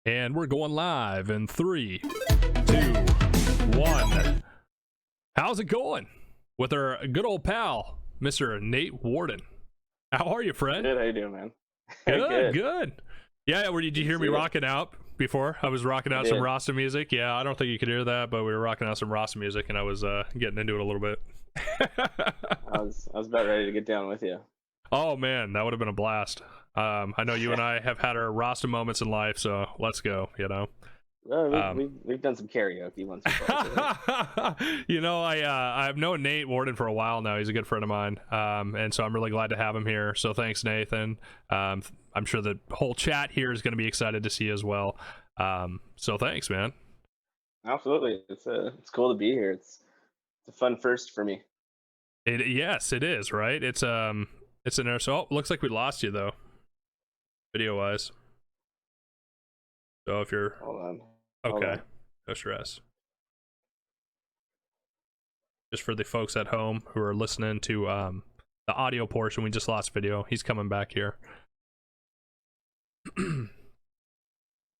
And we're going live in 3, 2, 1. How's it going with our good old pal, Mr. Nate Worden? How are you, friend? Good, how you doing, man? Good. Yeah, did you hear me rocking out before? I was rocking out some Rasta music. Yeah, I don't think you could hear that, but we were rocking out some Rasta music, and I was getting into it a little bit. I was about ready to get down with you. Oh man, that would have been a blast. I know you and I have had our Rasta moments in life, so let's go. We've done some karaoke once before. You know, I've known Nate Worden for a while now. He's a good friend of mine, and so I'm really glad to have him here. So thanks, Nathan. I'm sure the whole chat here is going to be excited to see you as well. So thanks, man. Absolutely, it's cool to be here. It's a fun first for me. Yes, it is. Right? It's an so looks like we lost you though, video wise. So if you're hold okay, on. No stress. Just for the folks at home who are listening to the audio portion, we just lost video. He's coming back here.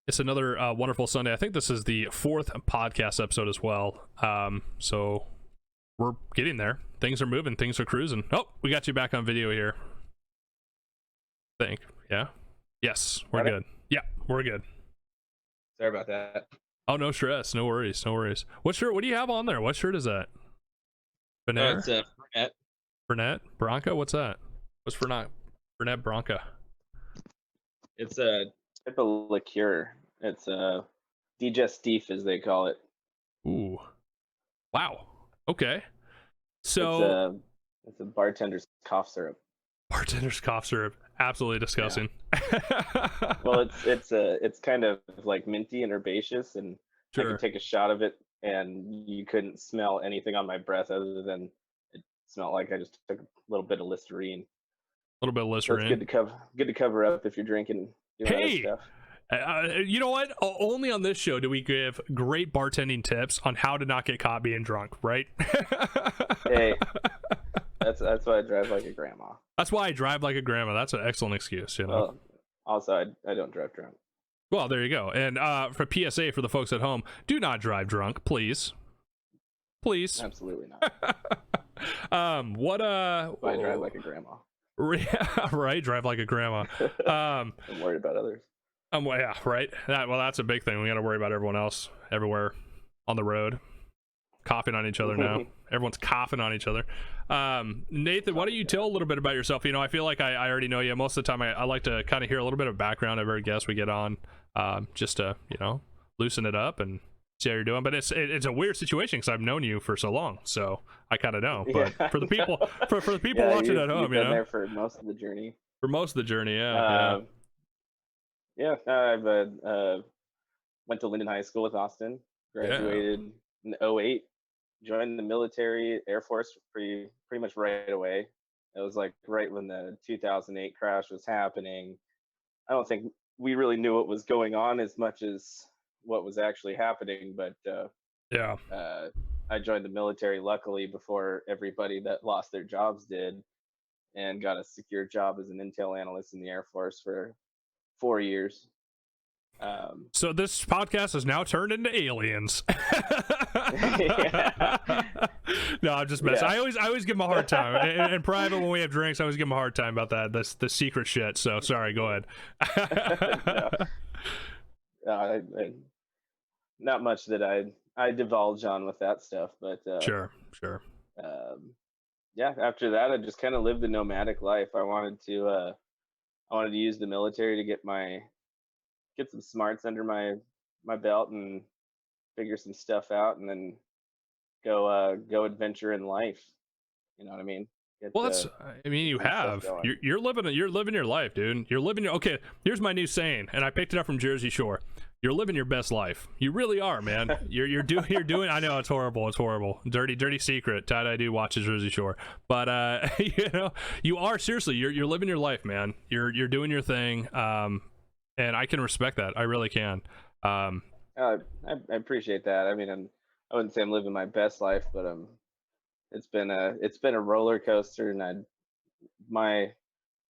It's another wonderful Sunday. I think this is the 4th podcast episode as well. So we're getting there. Things are moving. Things are cruising. Oh, we got you back on video here. Yeah. Yes, we're good. Yeah, we're good. Sorry about that. Oh, no stress. No worries. What shirt? What do you have on there? What shirt is that? Benaire? It's a Fernet. Fernet? Bronca? What's that? What's Fernet? Fernet Bronca. It's a type of liqueur. It's a digestif, as they call it. Ooh. Wow. Okay. So it's a bartender's cough syrup. Bartender's cough syrup. Absolutely disgusting. Yeah. Well, it's kind of like minty and herbaceous, and sure. I could take a shot of it, and you couldn't smell anything on my breath other than it smelled like I just took a little bit of Listerine. A little bit of Listerine. So it's good to cover up if you're drinking. Other stuff. You know what? Only on this show do we give great bartending tips on how to not get caught being drunk, right? Hey, that's why I drive like a grandma. That's why I drive like a grandma. That's an excellent excuse, you know. Well, also, I don't drive drunk. Well, there you go. And for PSA for the folks at home, do not drive drunk, please. Please. Absolutely not. I drive like a grandma. Right, drive like a grandma. I'm worried about others. Yeah, right. That's a big thing. We got to worry about everyone else everywhere on the road, coughing on each other now. Everyone's coughing on each other. Nathan, why don't you tell a little bit about yourself? You know, I feel like I already know you. Most of the time, I like to kind of hear a little bit of background of every guest we get on, just to, you know, loosen it up and see how you're doing. But it's a weird situation because I've known you for so long, so I kind of know. But for the people, for the people watching at home, you've been there for most of the journey. For most of the journey, I've went to Linden High School with Austin, graduated in 2008, joined the military, Air Force pretty much right away. It was like right when the 2008 crash was happening. I don't think we really knew what was going on as much as what was actually happening, but I joined the military luckily before everybody that lost their jobs did, and got a secure job as an intel analyst in the Air Force for 4 years. So this podcast has now turned into aliens. No, I'm just messing. Yeah. I always give them a hard time. In private, when we have drinks, I always give them a hard time about that. The secret shit. So sorry. Go ahead. No, not much that I divulge on with that stuff, but sure. After that, I just kind of lived a nomadic life. I wanted to use the military to get some smarts under my belt and figure some stuff out, and then go adventure in life. You know what I mean? You have. You're living your life, dude. You're living your. Okay, here's my new saying, and I picked it up from Jersey Shore. You're living your best life. You really are, man. You're doing. I know it's horrible. Dirty secret. Tie-dye dude watches Jersey Shore, but you know, you are seriously. You're living your life, man. You're doing your thing, and I can respect that. I really can. I appreciate that. I mean, I wouldn't say I'm living my best life, but it's been a roller coaster, and my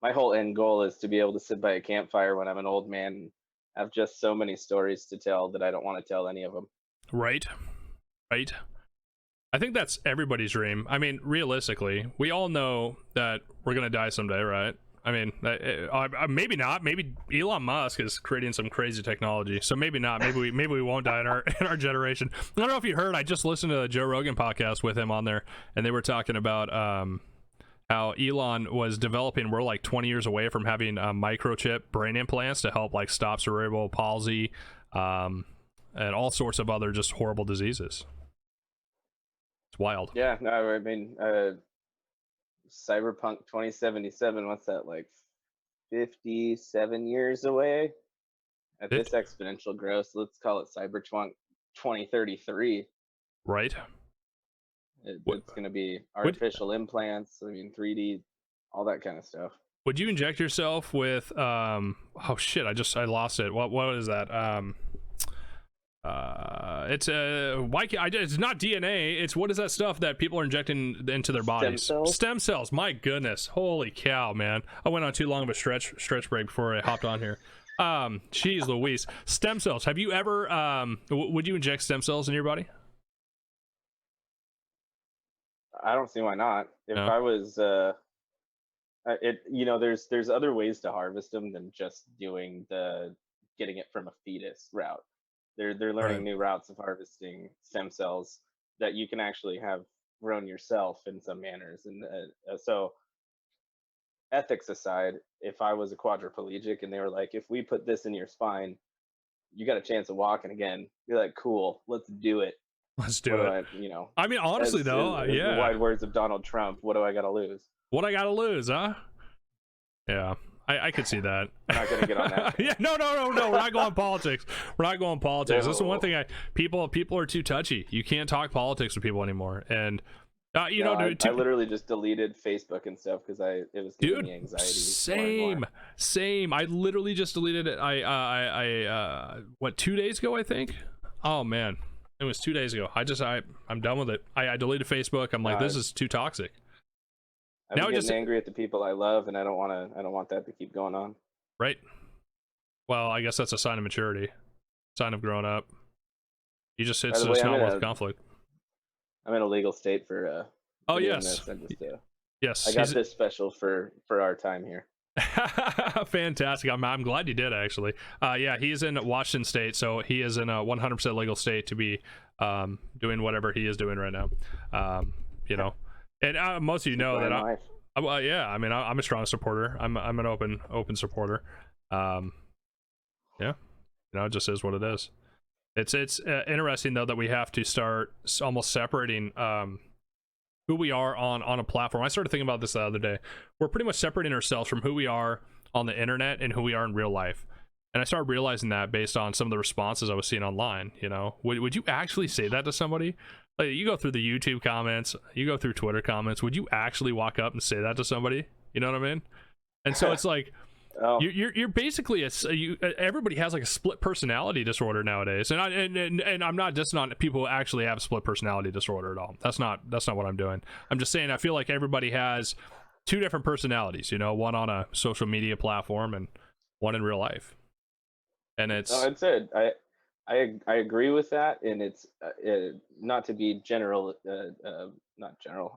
whole end goal is to be able to sit by a campfire when I'm an old man and have just so many stories to tell that I don't want to tell any of them. Right. I think that's everybody's dream. I mean, realistically, we all know that we're gonna die someday, right? I mean, maybe not. Maybe Elon Musk is creating some crazy technology, so maybe not. Maybe we won't die in our generation. I don't know if you heard. I just listened to the Joe Rogan podcast with him on there, and they were talking about how Elon was developing. We're like 20 years away from having microchip brain implants to help like stop cerebral palsy, and all sorts of other just horrible diseases. It's wild. Yeah, no, I mean, Cyberpunk 2077, what's that, like 57 years away? At this exponential growth, let's call it Cyberpunk 2033. Right. It's going to be artificial implants, I mean, 3D, all that kind of stuff. Would you inject yourself with, oh shit, I lost it. What is that? It's it's not DNA. It's, what is that stuff that people are injecting into their bodies? Stem cells. My goodness, holy cow, man! I went on too long of a stretch break before I hopped on here. Jeez Louise. Stem cells. Have you ever would you inject stem cells in your body? I don't see why not. If No. I was there's other ways to harvest them than just doing the getting it from a fetus route. They're learning new routes of harvesting stem cells that you can actually have grown yourself in some manners. And so, ethics aside, if I was a quadriplegic and they were like, if we put this in your spine, you got a chance of walking again. You're like, cool, let's do it. Let's do it. I mean, honestly, though, yeah. The wide words of Donald Trump. What do I got to lose? What I got to lose, huh? Yeah. I could see that. I'm not gonna get on that. Yeah, no. We're not going politics. We're not going politics. No. That's the one thing. People are too touchy. You can't talk politics with people anymore. And I literally just deleted Facebook and stuff because it was giving me anxiety. Same. I literally just deleted it. What, 2 days ago, I think. Oh man, it was 2 days ago. I'm done with it. I deleted Facebook. I'm like, this is too toxic. I'm getting angry at the people I love, and I don't want that to keep going on. Right. Well, I guess that's a sign of maturity, sign of growing up. You just, it's just not worth conflict. I'm in a legal state for. Oh yes. Yes. I got this special for our time here. Fantastic. I'm glad you did, actually. Yeah, he's in Washington State, so he is in a 100% legal state to be doing whatever he is doing right now. And most of you know that yeah, I mean, I'm a strong supporter. I'm an open supporter. Yeah, it just is what it is. It's interesting though that we have to start almost separating who we are on a platform. I started thinking about this the other day. We're pretty much separating ourselves from who we are on the internet and who we are in real life. And I started realizing that based on some of the responses I was seeing online. Would you actually say that to somebody? Like, you go through the YouTube comments, you go through Twitter comments. Would you actually walk up and say that to somebody? You know what I mean? And so it's like, you're basically everybody has like a split personality disorder nowadays. And I'm not dissing on people who actually have a split personality disorder at all. That's not what I'm doing. I'm just saying I feel like everybody has two different personalities. One on a social media platform and one in real life. And it's. No, it's it. I agree with that, and it's not to be general, not general.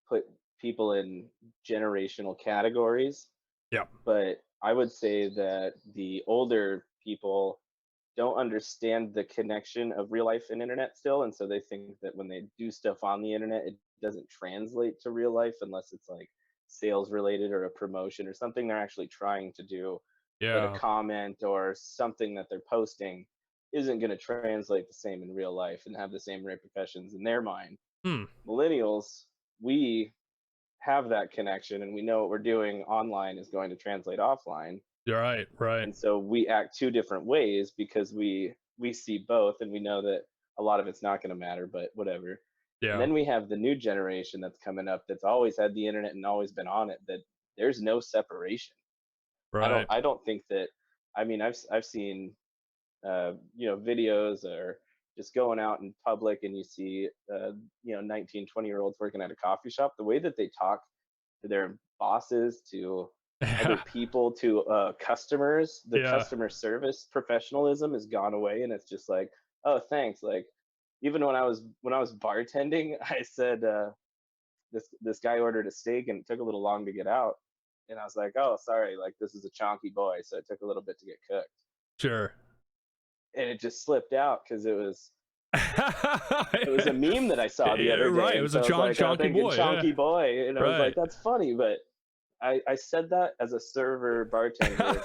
Put people in generational categories. Yeah. But I would say that the older people don't understand the connection of real life and internet still, and so they think that when they do stuff on the internet, it doesn't translate to real life unless it's like sales related or a promotion or something they're actually trying to do. Yeah. But a comment or something that they're posting isn't going to translate the same in real life and have the same repercussions in their mind. Millennials, we have that connection and we know what we're doing online is going to translate offline. You're right. And so we act two different ways because we see both and we know that a lot of it's not going to matter, but whatever. Yeah. And then we have the new generation that's coming up that's always had the internet and always been on it, that there's no separation. Right. I don't think that. I mean, I've seen videos or just going out in public and you see 19, 20-year-olds working at a coffee shop. The way that they talk to their bosses, to other people to customers, the Yeah. customer service professionalism has gone away, and it's just like, oh, thanks. Like, even when I was bartending, I said, this guy ordered a steak and it took a little long to get out, and I was like, oh, sorry, like this is a chonky boy, so it took a little bit to get cooked, Sure. and it just slipped out because it was a meme that I saw the Yeah, other day, right. It and was a so I was like, oh, chonky thinking boy. Yeah. chonky boy, and I was like, Right. that's funny, but I said that as a server bartender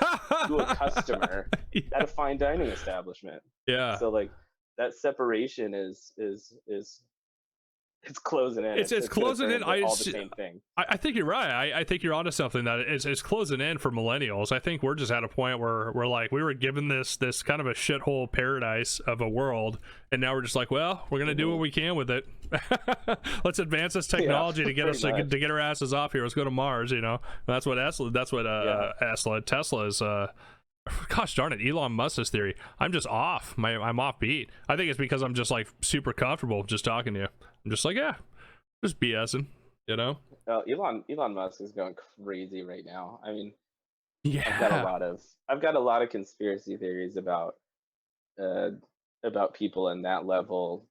to a customer at a fine dining establishment. Yeah. So like that separation is it's closing in. It's It's going to closing turn in. into all the same thing. I think you're right. I think you're onto something that it's closing in for millennials. I think we're just at a point where we're like, we were given this kind of a shithole paradise of a world, and now we're just like, well, we're gonna do what we can with it. Let's advance this technology to get us to get our asses off here. Let's go to Mars. You know, that's what Tesla is. Gosh darn it, Elon Musk's theory. I'm just off. I'm off beat. I think it's because I'm just like super comfortable just talking to you. I'm just like, yeah, just BSing, you know? Elon Musk is going crazy right now. I mean, Yeah. I've got a lot of conspiracy theories uh, about people in that level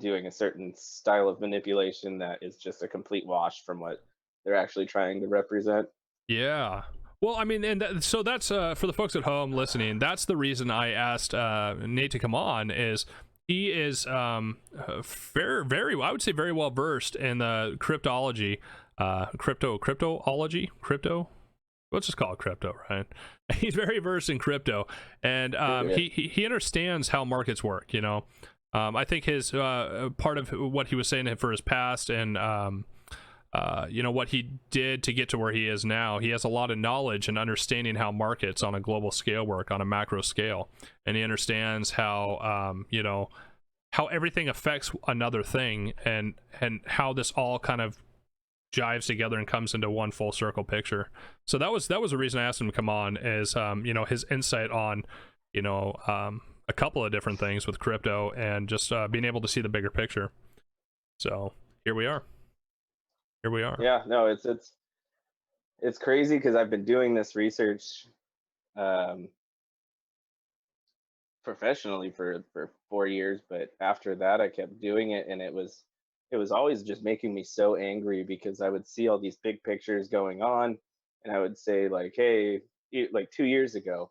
doing a certain style of manipulation that is just a complete wash from what they're actually trying to represent. Yeah. Well, I mean, so that's for the folks at home listening. That's the reason I asked Nate to come on. Is he is very I would say very well versed in the cryptology, crypto. Let's just call it crypto, right? He's very versed in crypto, and he understands how markets work. You know, I think his part of what he was saying for his past and you know, what he did to get to where he is now. He has a lot of knowledge and understanding how markets on a global scale work, on a macro scale, and he understands how you know, how everything affects another thing, and how this all kind of jives together and comes into one full circle picture. So that was the reason I asked him to come on, is you know, his insight on, you know, a couple of different things with crypto, and just being able to see the bigger picture. So here we are. Yeah, no, it's crazy because I've been doing this research um, professionally for 4 years, but after that I kept doing it, and it was always just making me so angry because I would see all these big pictures going on, and I would say like, hey, like 2 years ago,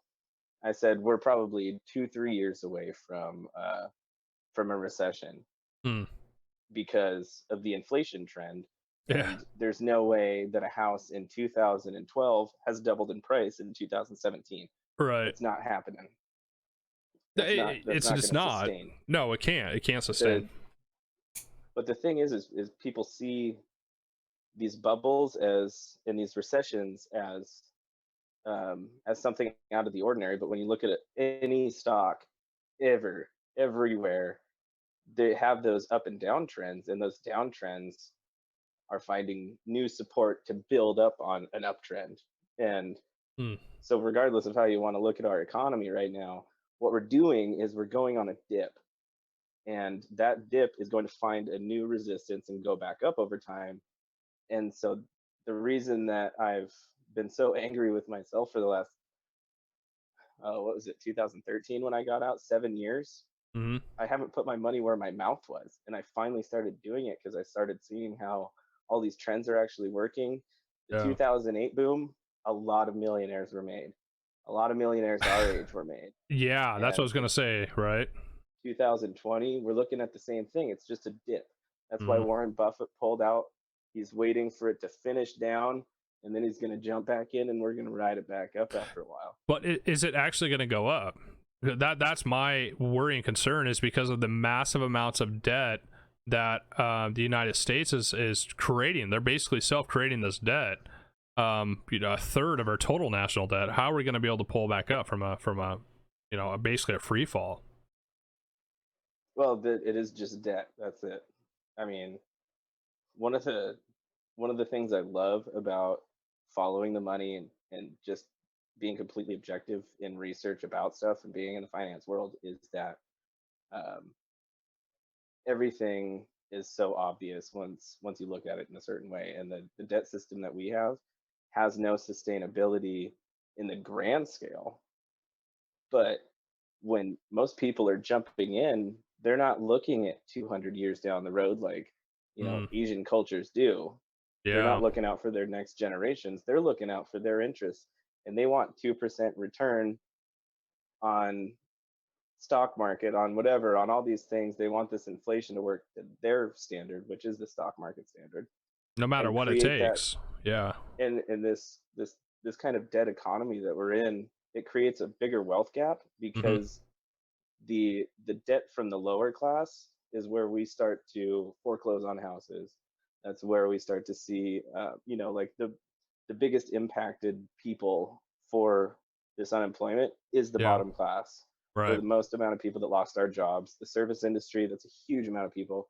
I said we're probably 3 years away from a recession Hmm. because of the inflation trend. Yeah. And there's no way that a house in 2012 has doubled in price in 2017. Right. It's not happening. That's It's not just going to not. sustain. No, it can't. It can't sustain. But the thing is people see these bubbles as in these recessions as something out of the ordinary. But when you look at it, any stock everywhere, they have those up and down trends, and those downtrends are finding new support to build up on an uptrend. And Hmm. so, regardless of how you want to look at our economy right now, what we're doing is we're going on a dip, and that dip is going to find a new resistance and go back up over time. And so, the reason that I've been so angry with myself for the last, what was it, 2013 when I got out, 7 years, Hmm. I haven't put my money where my mouth was. And I finally started doing it because I started seeing how all these trends are actually working. The Yeah. 2008 boom, a lot of millionaires were made. A lot of millionaires our age were made. Yeah, that's what I And was gonna say. Right. 2020, we're looking at the same thing. It's just a dip. That's why Hmm. Warren Buffett pulled out. He's waiting for it to finish down, and then he's going to jump back in, and we're going to ride it back up after a while. But is it actually going to go up? That's my worrying concern, is because of the massive amounts of debt that the United States is creating. They're basically self-creating this debt. You know, a third of our total national debt. How are we going to be able to pull back up from a you know, basically a free fall? Well, it is just debt. That's it. I mean, one of the one of the things I love about following the money and just being completely objective in research about stuff and being in the finance world is that um, everything is so obvious once you look at it in a certain way. And the debt system that we have has no sustainability in the grand scale. But when most people are jumping in, they're not looking at 200 years down the road like, Mm, Asian cultures do. They're yeah. not looking out for their next generations. They're looking out for their interests, and they want 2% return on stock market, on whatever, on all these things. They want this inflation to work to their standard, which is the stock market standard, No matter and what it create that takes. Yeah. in this kind of dead economy that we're in. It creates a bigger wealth gap Hmm. because the debt from the lower class is where we start to foreclose on houses. That's where we start to see, like the biggest impacted people for this unemployment is the Yeah. bottom class. We're Right. the most amount of people that lost our jobs. The service industry, that's a huge amount of people.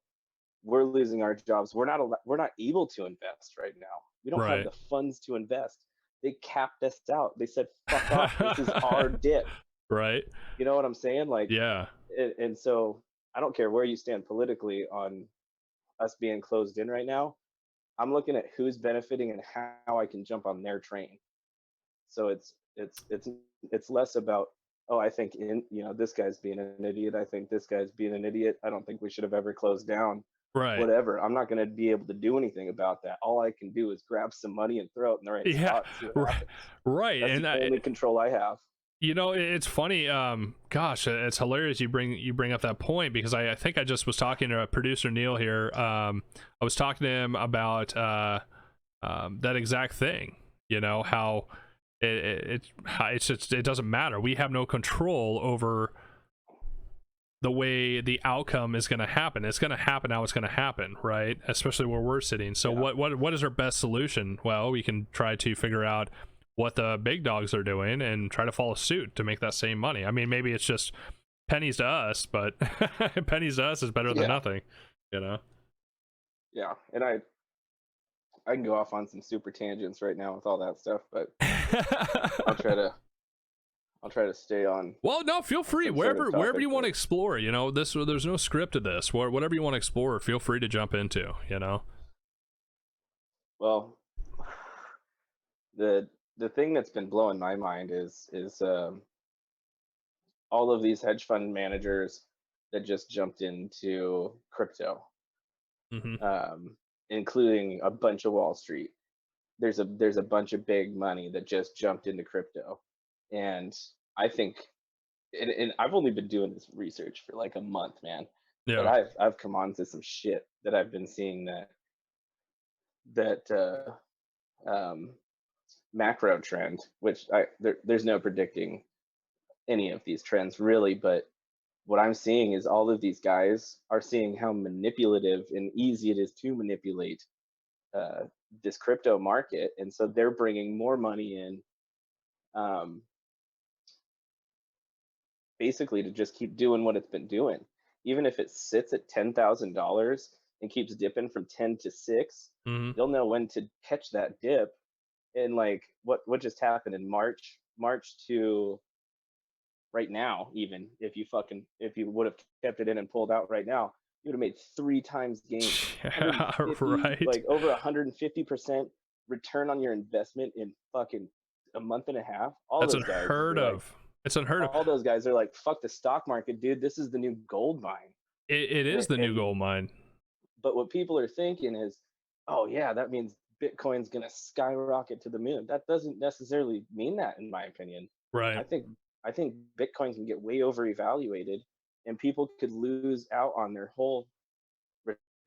We're losing our jobs. We're not able to invest right now. We don't have Right. the funds to invest. They capped us out. They said, "Fuck off. This is our dip." Right. You know what I'm saying? Like, Yeah. and so I don't care where you stand politically on us being closed in right now. I'm looking at who's benefiting and how I can jump on their train. So it's less about, oh, I think this guy's being an idiot. I think this guy's being an idiot. I don't think we should have ever closed down. Right. Whatever. I'm not going to be able to do anything about that. All I can do is grab some money and throw it in the right Yeah. spot and see what happens. Right. That's And the only control I have. it's funny. Gosh, it's hilarious you bring up that point, because I think I just was talking to producer Neil here. I was talking to him about that exact thing. How it's just, it doesn't matter. We have no control over the way the outcome is going to happen. It's going to happen how it's going to happen, right? Especially where we're sitting. So Yeah. what is our best solution? Well, we can try to figure out what the big dogs are doing and try to follow suit to make that same money. I mean, maybe it's just pennies to us, but pennies to us is better than Yeah. nothing, you know? Yeah. And I can go off on some super tangents right now with all that stuff, but I'll try to stay on Well, no, feel free. some sort of Wherever you topic want to that, explore, there's no script to this. Whatever you want to explore, feel free to jump into, well, the thing that's been blowing my mind is all of these hedge fund managers that just jumped into crypto, Hmm. including a bunch of Wall Street. There's a bunch of big money that just jumped into crypto, and I think, and I've only been doing this research for like a month, man, but Yeah. I've come on to some shit that I've been seeing that um, macro trend, which there's no predicting any of these trends really, but what I'm seeing is all of these guys are seeing how manipulative and easy it is to manipulate uh, this crypto market, and so they're bringing more money in, um, basically to just keep doing what it's been doing, even if it sits at $10,000 and keeps dipping from 10 to 6. Hmm. They'll know when to catch that dip. And like what just happened in March to right now, even if you would have kept it in and pulled out right now, you would have made 3 times gains. Yeah. 150, Right. like over 150% return on your investment in fucking a month and a half. All That's those guys unheard are like, of. It's unheard of. all those guys are like, fuck the stock market, dude. This is the new gold mine. It is the new And gold mine. but what people are thinking is, oh yeah, that means Bitcoin's gonna skyrocket to the moon. That doesn't necessarily mean that, in my opinion. I Right. think I think Bitcoin can get way over evaluated, and people could lose out on their whole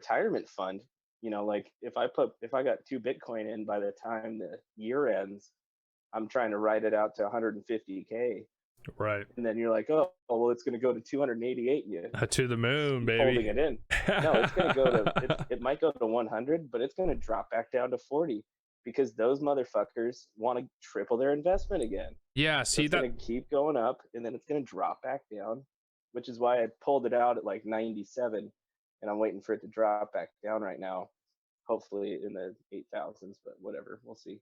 retirement fund. Like if I got 2 Bitcoin in by the time the year ends, I'm trying to write it out to 150K, Right. and then you're like, oh well, it's gonna go to 288, and you To the moon, keep holding baby. it in. No, it's going to go to it might go to 100, but it's going to drop back down to 40 because those motherfuckers want to triple their investment again. Yeah, So see it's that. going to keep going up, and then it's going to drop back down, which is why I pulled it out at like 97, and I'm waiting for it to drop back down right now. Hopefully in the 8,000s, but whatever, we'll see.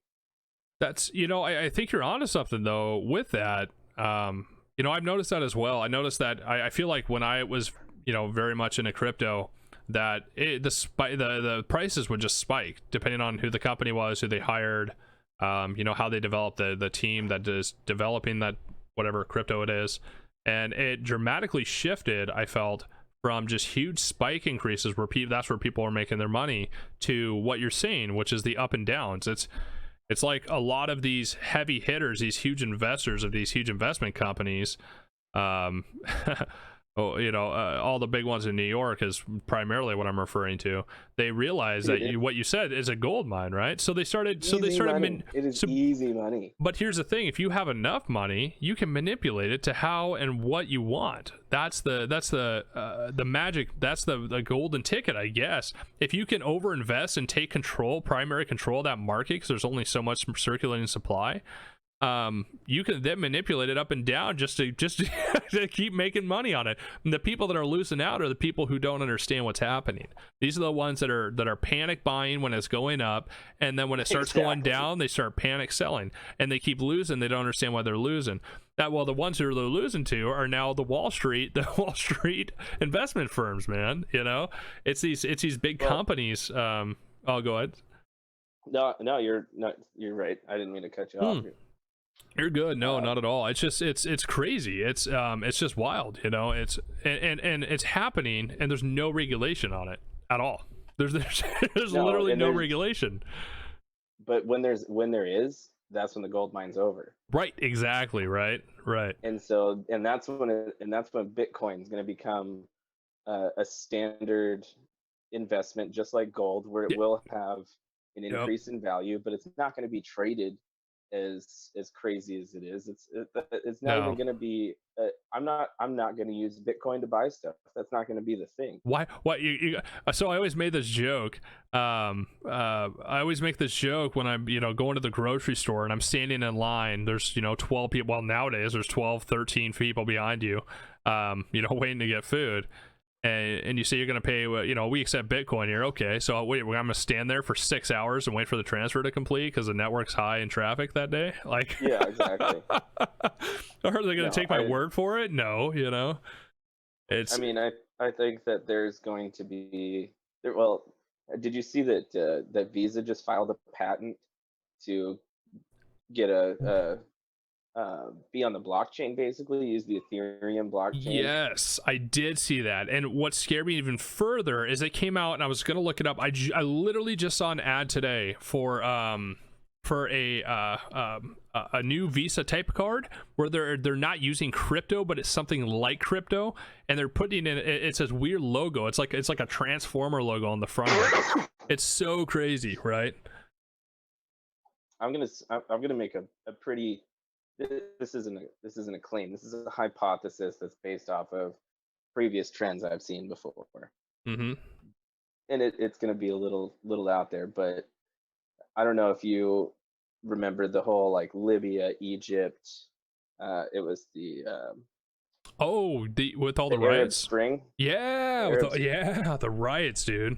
That's, I think you're onto something though with that. I've noticed that as well. I noticed that I feel like when I was, very much into crypto, that the prices would just spike depending on who the company was, who they hired, You know, how they develop the team that is developing that whatever crypto it is, and it dramatically shifted, I felt, from just huge spike increases where that's where people are making their money, to what you're seeing, which is the up and downs. It's like a lot of these heavy hitters, these huge investors of these huge investment companies, oh, you know, all the big ones in New York is primarily what I'm referring to. They realize that what you said is a gold mine, right? So they started. It is easy money. But here's the thing: if you have enough money, you can manipulate it to how and what you want. That's the magic. That's the golden ticket, I guess. If you can overinvest and take primary control of that market, because there's only so much circulating supply. You can then manipulate it up and down just to to keep making money on it. And the people that are losing out are the people who don't understand what's happening. These are the ones that are panic buying when it's going up, and then when it starts going down, they start panic selling, and they keep losing. They don't understand why they're losing. The ones who they're losing to are now the Wall Street investment firms, man. You know, it's these big companies. I'll go ahead. No, you're right. I didn't mean to cut you off. You're good. No, not at all. It's just it's crazy. It's just wild, you know. It's and it's happening, and there's no regulation on it at all. There's literally no regulation. But when there is, that's when the gold mine's over. Right. Exactly. Right. And that's when Bitcoin's going to become a standard investment, just like gold, where it will have an increase in value, but it's not going to be traded as crazy as it is. It's not even going to be. I'm not going to use Bitcoin to buy stuff. That's not going to be the thing. Why? What you? So I always made this joke. I always make this joke when I'm going to the grocery store and I'm standing in line. There's 12 people. Well, nowadays there's 12, 13 people behind you. Waiting to get food. And you say you're going to pay, we accept Bitcoin here. Okay, so wait, I'm going to stand there for 6 hours and wait for the transfer to complete because the network's high in traffic that day? Like, yeah, exactly. Are they going to take my word for it? No, It's. I mean, I think that there's going to be. Well, did you see that Visa just filed a patent to get be on the blockchain, basically use the Ethereum blockchain? Yes, I did see that. And what scared me even further is it came out, and I was going to look it up. I literally just saw an ad today for a new Visa type card where they're not using crypto, but it's something like crypto, and they're putting in it says weird logo. It's like a transformer logo on the front of it. It's so crazy, right? I'm gonna make a pretty. This isn't a claim. This is a hypothesis that's based off of previous trends I've seen before. Mm-hmm. And it's going to be a little out there, but I don't know if you remember the whole like Libya, Egypt. It was the with all the riots. Arab Spring. Yeah, the riots, dude.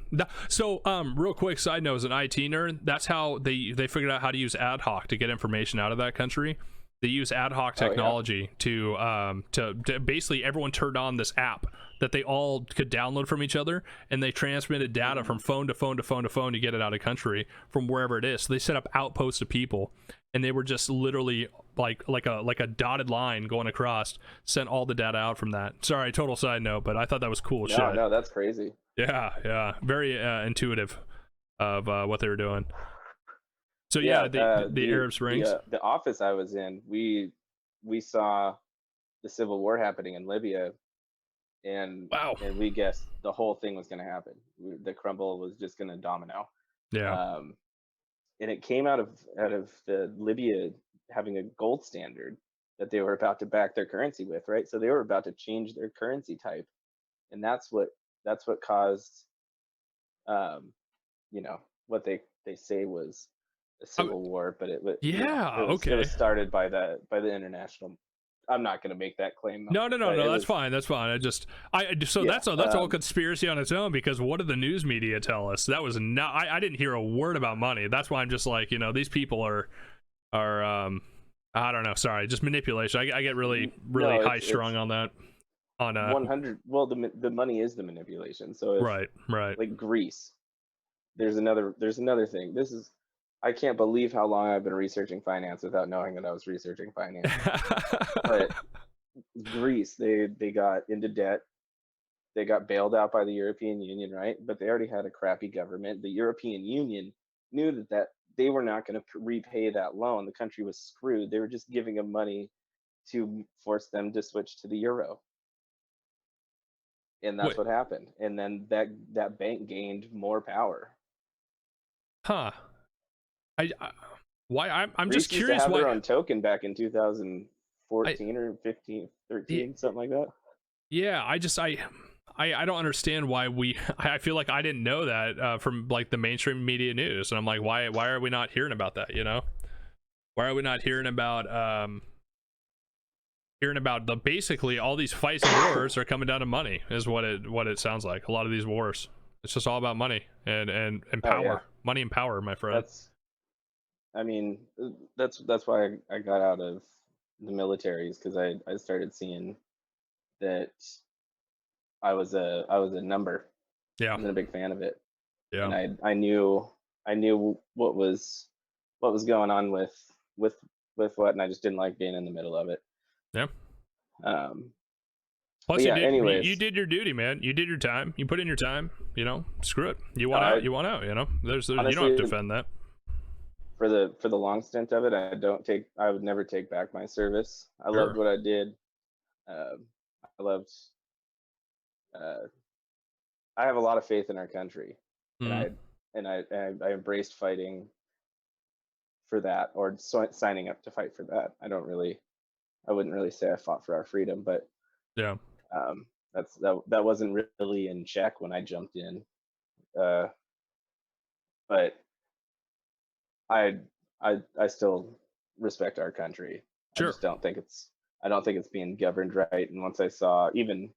So, real quick side note, as an IT nerd, that's how they figured out how to use ad hoc to get information out of that country. They use ad hoc technology to basically everyone turned on this app that they all could download from each other, and they transmitted data from phone to phone to phone to phone to get it out of country from wherever it is. So they set up outposts of people, and they were just literally like a dotted line going across, sent all the data out from that. Sorry, total side note, but I thought that was cool shit. No, that's crazy. Yeah, very intuitive of what they were doing. So the Arab Springs. The office I was in, we saw the civil war happening in Libya, and and we guessed the whole thing was going to happen. The crumble was just going to domino. Yeah. And it came out of the Libya having a gold standard that they were about to back their currency with, right? So they were about to change their currency type, and that's what caused, what they say was a civil war, but it was started by the international. I'm not going to make that claim. No, that's fine. That's fine. That's a whole conspiracy on its own, because what did the news media tell us? That was not. I didn't hear a word about money. That's why I'm just like, these people are I don't know. Sorry, just manipulation. I get really high strung on that. On 100. Well, the money is the manipulation. So right. Like Greece. There's another thing. This is I can't believe how long I've been researching finance without knowing that I was researching finance. But Greece, they got into debt. They got bailed out by the European Union, right? But they already had a crappy government. The European Union knew that they were not going to repay that loan. The country was screwed. They were just giving them money to force them to switch to the euro, and that's Wait, what happened. And then that bank gained more power. huh? I why I'm just Greece used to curious have their why. own token back in 2014 I or 15, y- 13, something like that. yeah, I don't understand why we. I feel like I didn't know that from like the mainstream media news, and I'm like, why are we not hearing about that? You know, why are we not hearing about the basically all these fights and wars are coming down to money is what it sounds like. A lot of these wars, it's just all about money and Oh yeah, power, money and power, my friend. that's. I mean, that's why I got out of the militaries, because I started seeing that I was a number. I Yeah, wasn't a big fan of it, yeah, and I knew what was going on with with what, and I just didn't like being in the middle of it. yeah. Um, but Plus, yeah, you anyways, did your duty, man. You did your time. You put in your time. You know, screw it. You want out. I You want out. You know, there's you don't have to honestly, defend that. for the long stint of it, I would never take back my service. I loved Sure. what I did. Um, I loved. Uh, I have a lot of faith in our country, and Mm, I embraced fighting for that, or signing up to fight for that. I wouldn't really say I fought for our freedom, but yeah. um, that wasn't really in check when I jumped in. Uh, but I I still respect our country. I Sure. just don't think it's being governed right. And once I saw, even,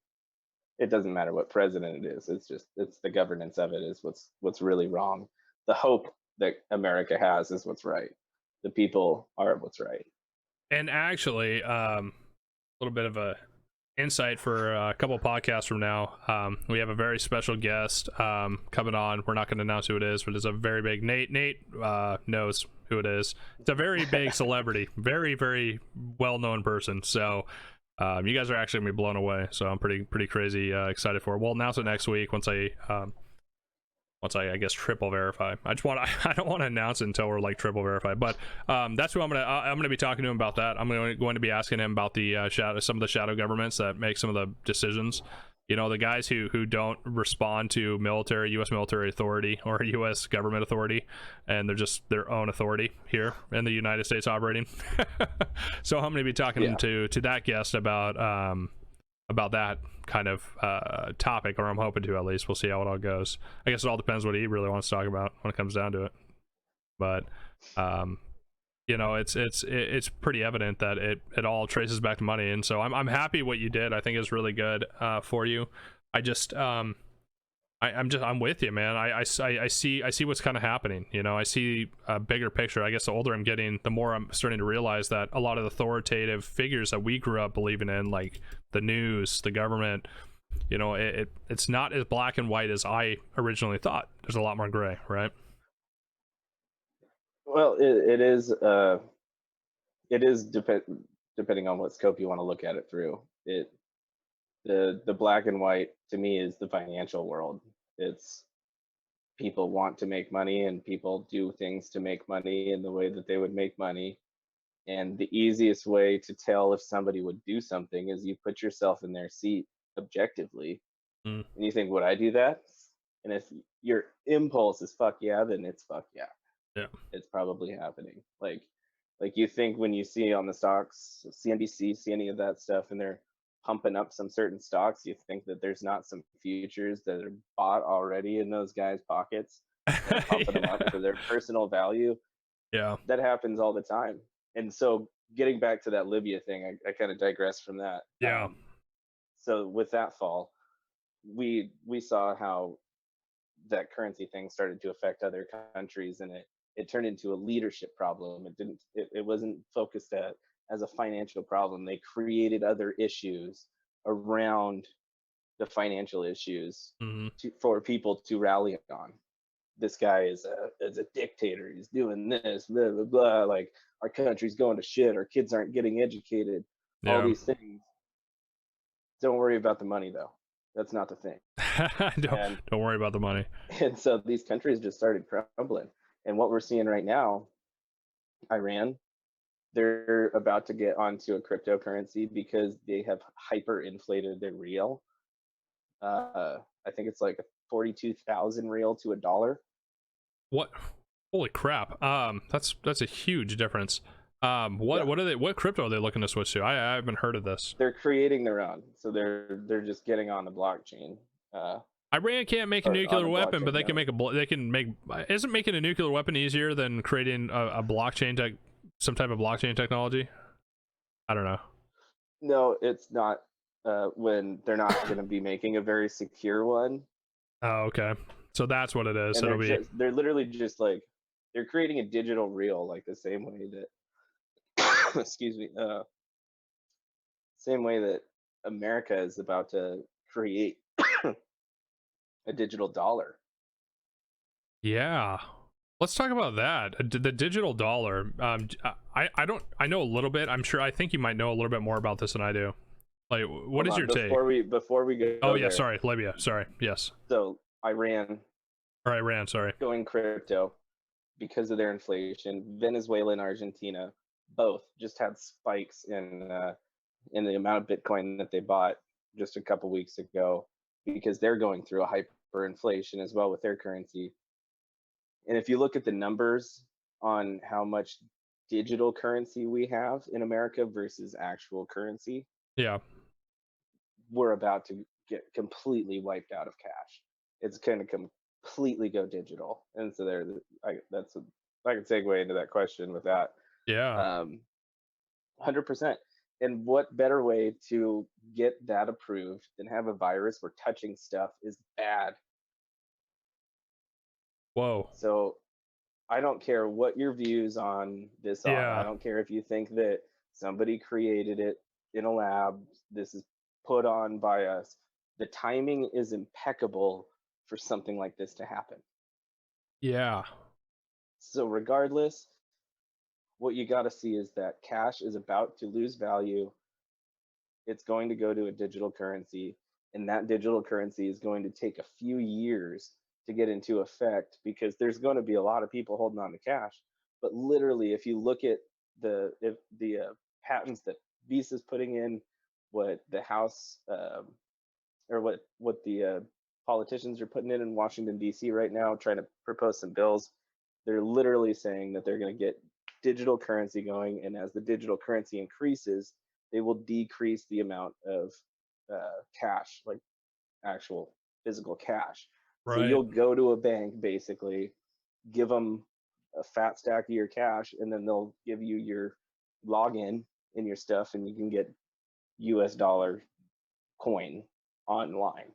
it doesn't matter what president it is. It's the governance of it is what's really wrong. The hope that America has is what's right. The people are what's right. And actually, a little bit of a insight for a couple of podcasts from now. We have a very special guest coming on. We're not going to announce who it is, but it's a very big Nate knows who it is. It's a very big celebrity, very very well known person. So you guys are actually gonna be blown away. So I'm pretty crazy excited for it. We'll announce it next week once I guess triple verify. I don't want to announce it until we're like triple verified. But that's who I'm gonna be talking to him about that. I'm going to be asking him about the some of the shadow governments that make some of the decisions. You know, the guys who don't respond to U.S. military authority or U.S. government authority, and they're just their own authority here in the United States operating. So I'm going to be talking Yeah. to that guest about that kind of topic, or I'm hoping to at least. We'll see how it all goes. I guess it all depends what he really wants to talk about when it comes down to it. But you know, it's pretty evident that it all traces back to money, and so I'm happy what you did. I think it's really good for you. I just I'm with you, man. I see what's kind of happening. You know, I see a bigger picture. I guess the older I'm getting, the more I'm starting to realize that a lot of the authoritative figures that we grew up believing in, like the news, the government, you know, it's not as black and white as I originally thought. There's a lot more gray, right? Well, it is depending on what scope you want to look at it through. The black and white to me is the financial world. It's people want to make money, and people do things to make money in the way that they would make money. And the easiest way to tell if somebody would do something is you put yourself in their seat objectively, Mm, and you think, would I do that? And if your impulse is fuck yeah, then it's fuck yeah. yeah. It's probably happening. Like you think when you see on the stocks, CNBC, see any of that stuff, and they're pumping up some certain stocks, you think that there's not some futures that are bought already in those guys' pockets and pumping them up Yeah. for their personal value. Yeah. That happens all the time. And so, getting back to that Libya thing, I kind of digress from that. Yeah. So with that fall, we saw how that currency thing started to affect other countries, and it turned into a leadership problem. It wasn't focused as a financial problem. They created other issues around the financial issues Hmm. for people to rally on. this guy is a dictator. He's doing this, blah blah blah. Like our country's going to shit. Our kids aren't getting educated. All Yeah. these things. Don't worry about the money though. That's not the thing. Don't worry about the money. And so these countries just started crumbling. And what we're seeing right now, Iran, they're about to get onto a cryptocurrency because they have hyperinflated their real. I think it's like 42,000 real to a dollar. What? Holy crap! That's a huge difference. What crypto are they looking to switch to? I haven't heard of this. They're creating their own, so they're just getting on the blockchain. Iran can't make a nuclear weapon, but they can make isn't making a nuclear weapon easier than creating a blockchain some type of blockchain technology? I don't know. No, it's not. When they're not going to be making a very secure one. Oh, okay. So that's what it is. And It'll they're literally just like they're creating a digital reel, like the same way that excuse me, same way that America is about to create a digital dollar. Yeah. Let's talk about that. The digital dollar. I know a little bit. I think you might know a little bit more about this than I do. Like, what is your take? Before we go. Oh yeah, sorry, Libya. Sorry, yes. So Iran. Or Iran, sorry. Going crypto because of their inflation. Venezuela and Argentina both just had spikes in the amount of Bitcoin that they bought just a couple weeks ago because they're going through a hyperinflation as well with their currency. And if you look at the numbers on how much digital currency we have in America versus actual currency, yeah, we're about to get completely wiped out of cash. It's going to completely go digital. And so I can segue into that question with that. Yeah. 100%. And what better way to get that approved than have a virus where touching stuff is bad? Whoa. So I don't care what your views on this are. I don't care if you think that somebody created it in a lab. This is put on by us. The timing is impeccable for something like this to happen. Yeah. So regardless, what you got to see is that cash is about to lose value. It's going to go to a digital currency, and that digital currency is going to take a few years to get into effect because there's going to be a lot of people holding on to cash. But literally, if you look at the patents that Visa's putting in, what the House or what the politicians are putting in Washington D.C. right now, trying to propose some bills, they're literally saying that they're going to get digital currency going, and as the digital currency increases, they will decrease the amount of cash, like actual physical cash. Right. So you'll go to a bank, basically, give them a fat stack of your cash, and then they'll give you your login and your stuff, and you can get US dollar coin online.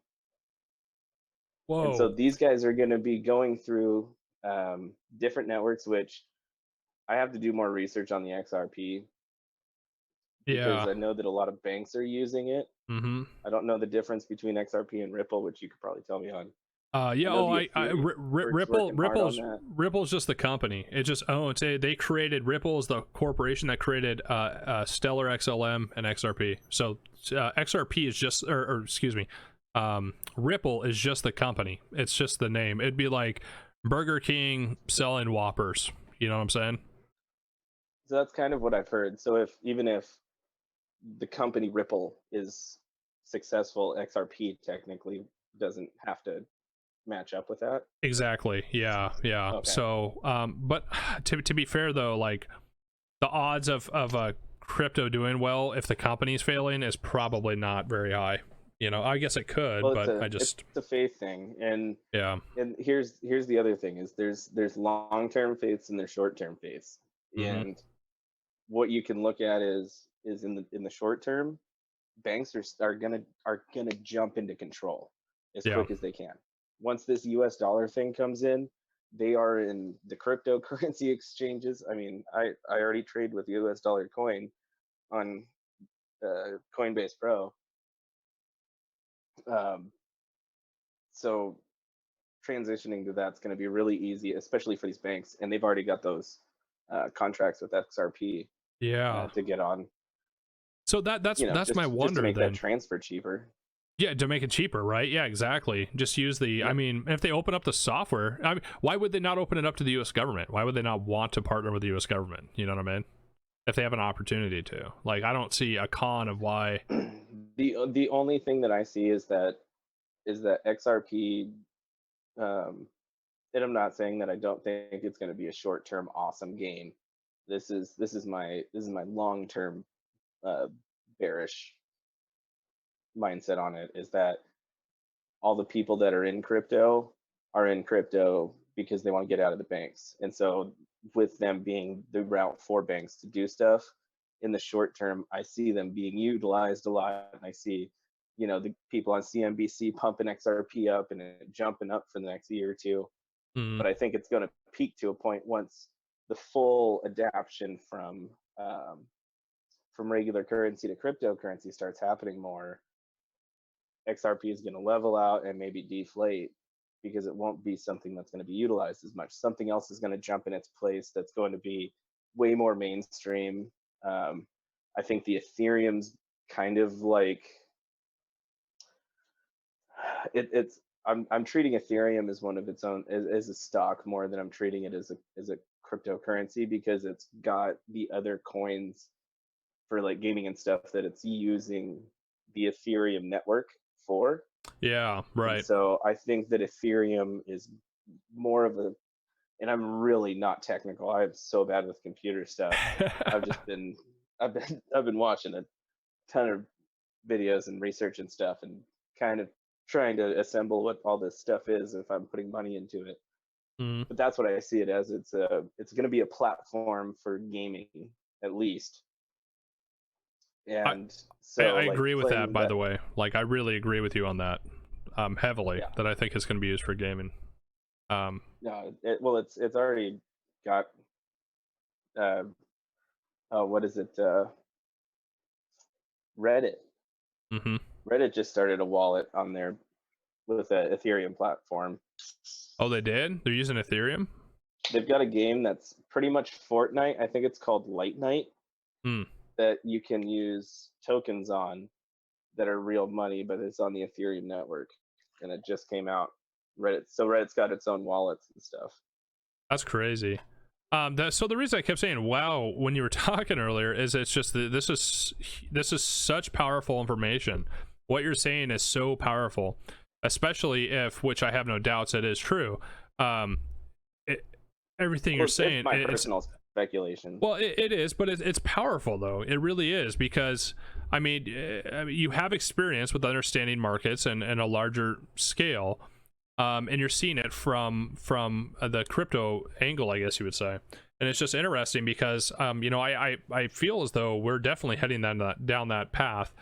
Whoa. And so these guys are going to be going through different networks, which I have to do more research on the XRP because I know that a lot of banks are using it. Mm-hmm. I don't know the difference between XRP and Ripple, which you could probably tell me on. Ripple's just the company. It just they created Ripple is the corporation that created Stellar XLM and XRP. So XRP is just or excuse me, Ripple is just the company. It's just the name. It'd be like Burger King selling Whoppers. You know what I'm saying? So that's kind of what I've heard. So even if the company Ripple is successful, XRP technically doesn't have to match up with that. Exactly. Yeah. Okay. So but to be fair though, like the odds of a crypto doing well if the company's failing is probably not very high. You know, I guess it could, but it's a faith thing. And yeah. And here's the other thing is there's long-term faiths and there's short-term faiths. Mm-hmm. And what you can look at is in the short term, banks are gonna jump into control as quick as they can. Once this US dollar thing comes in, they are in the cryptocurrency exchanges. I mean, I already trade with US dollar coin on Coinbase Pro. So transitioning to that's going to be really easy, especially for these banks, and they've already got those contracts with XRP Yeah. to get on. So that's my wonder, just to make then. that transfer cheaper. Yeah, to make it cheaper, right? Yeah, exactly. Just use the. I mean, if they open up the software, I mean, why would they not open it up to the U.S. government? Why would they not want to partner with the U.S. government? You know what I mean? If they have an opportunity to, like, I don't see a con of why. The only thing that I see is that XRP, and I'm not saying that I don't think it's going to be a short-term awesome gain. This is my long-term bearish mindset on it, is that all the people that are in crypto because they want to get out of the banks. And so with them being the route for banks to do stuff in the short term, I see them being utilized a lot. And I see, the people on CNBC pumping XRP up and it jumping up for the next year or two. But I think it's going to peak to a point once the full adaptation from regular currency to cryptocurrency starts happening more. XRP is going to level out and maybe deflate, because it won't be something that's going to be utilized as much. Something else is going to jump in its place that's going to be way more mainstream. I think the Ethereum's kind of like I'm treating Ethereum as one of its own, as a stock, more than I'm treating it as a cryptocurrency, because it's got the other coins for like gaming and stuff that it's using the Ethereum network for. Yeah, right. And so I think that Ethereum is more of and I'm really not technical. I'm so bad with computer stuff. I've been watching a ton of videos and research and stuff, and kind of trying to assemble what all this stuff is if I'm putting money into it. But that's what I see it as. It's going to be a platform for gaming, at least. And I agree with that, by the way. Like, I really agree with you on that, heavily. Yeah. That I think it's going to be used for gaming. No, it's already got. What is it? Reddit. Reddit just started a wallet on there with an Ethereum platform. Oh, they did? They're using Ethereum? They've got a game that's pretty much Fortnite. I think it's called Light Night. That you can use tokens on that are real money, but it's on the Ethereum network, and it just came out. Reddit's got its own wallets and stuff. That's crazy. So the reason I kept saying wow when you were talking earlier is it's just that this is such powerful information. What you're saying is so powerful, especially if, which I have no doubts it is true. Everything you're saying, it's my personal speculation. Well, it is, but it's powerful though. It really is, because I mean, you have experience with understanding markets and a larger scale, and you're seeing it from the crypto angle, I guess you would say. And it's just interesting because I feel as though we're definitely heading down that path.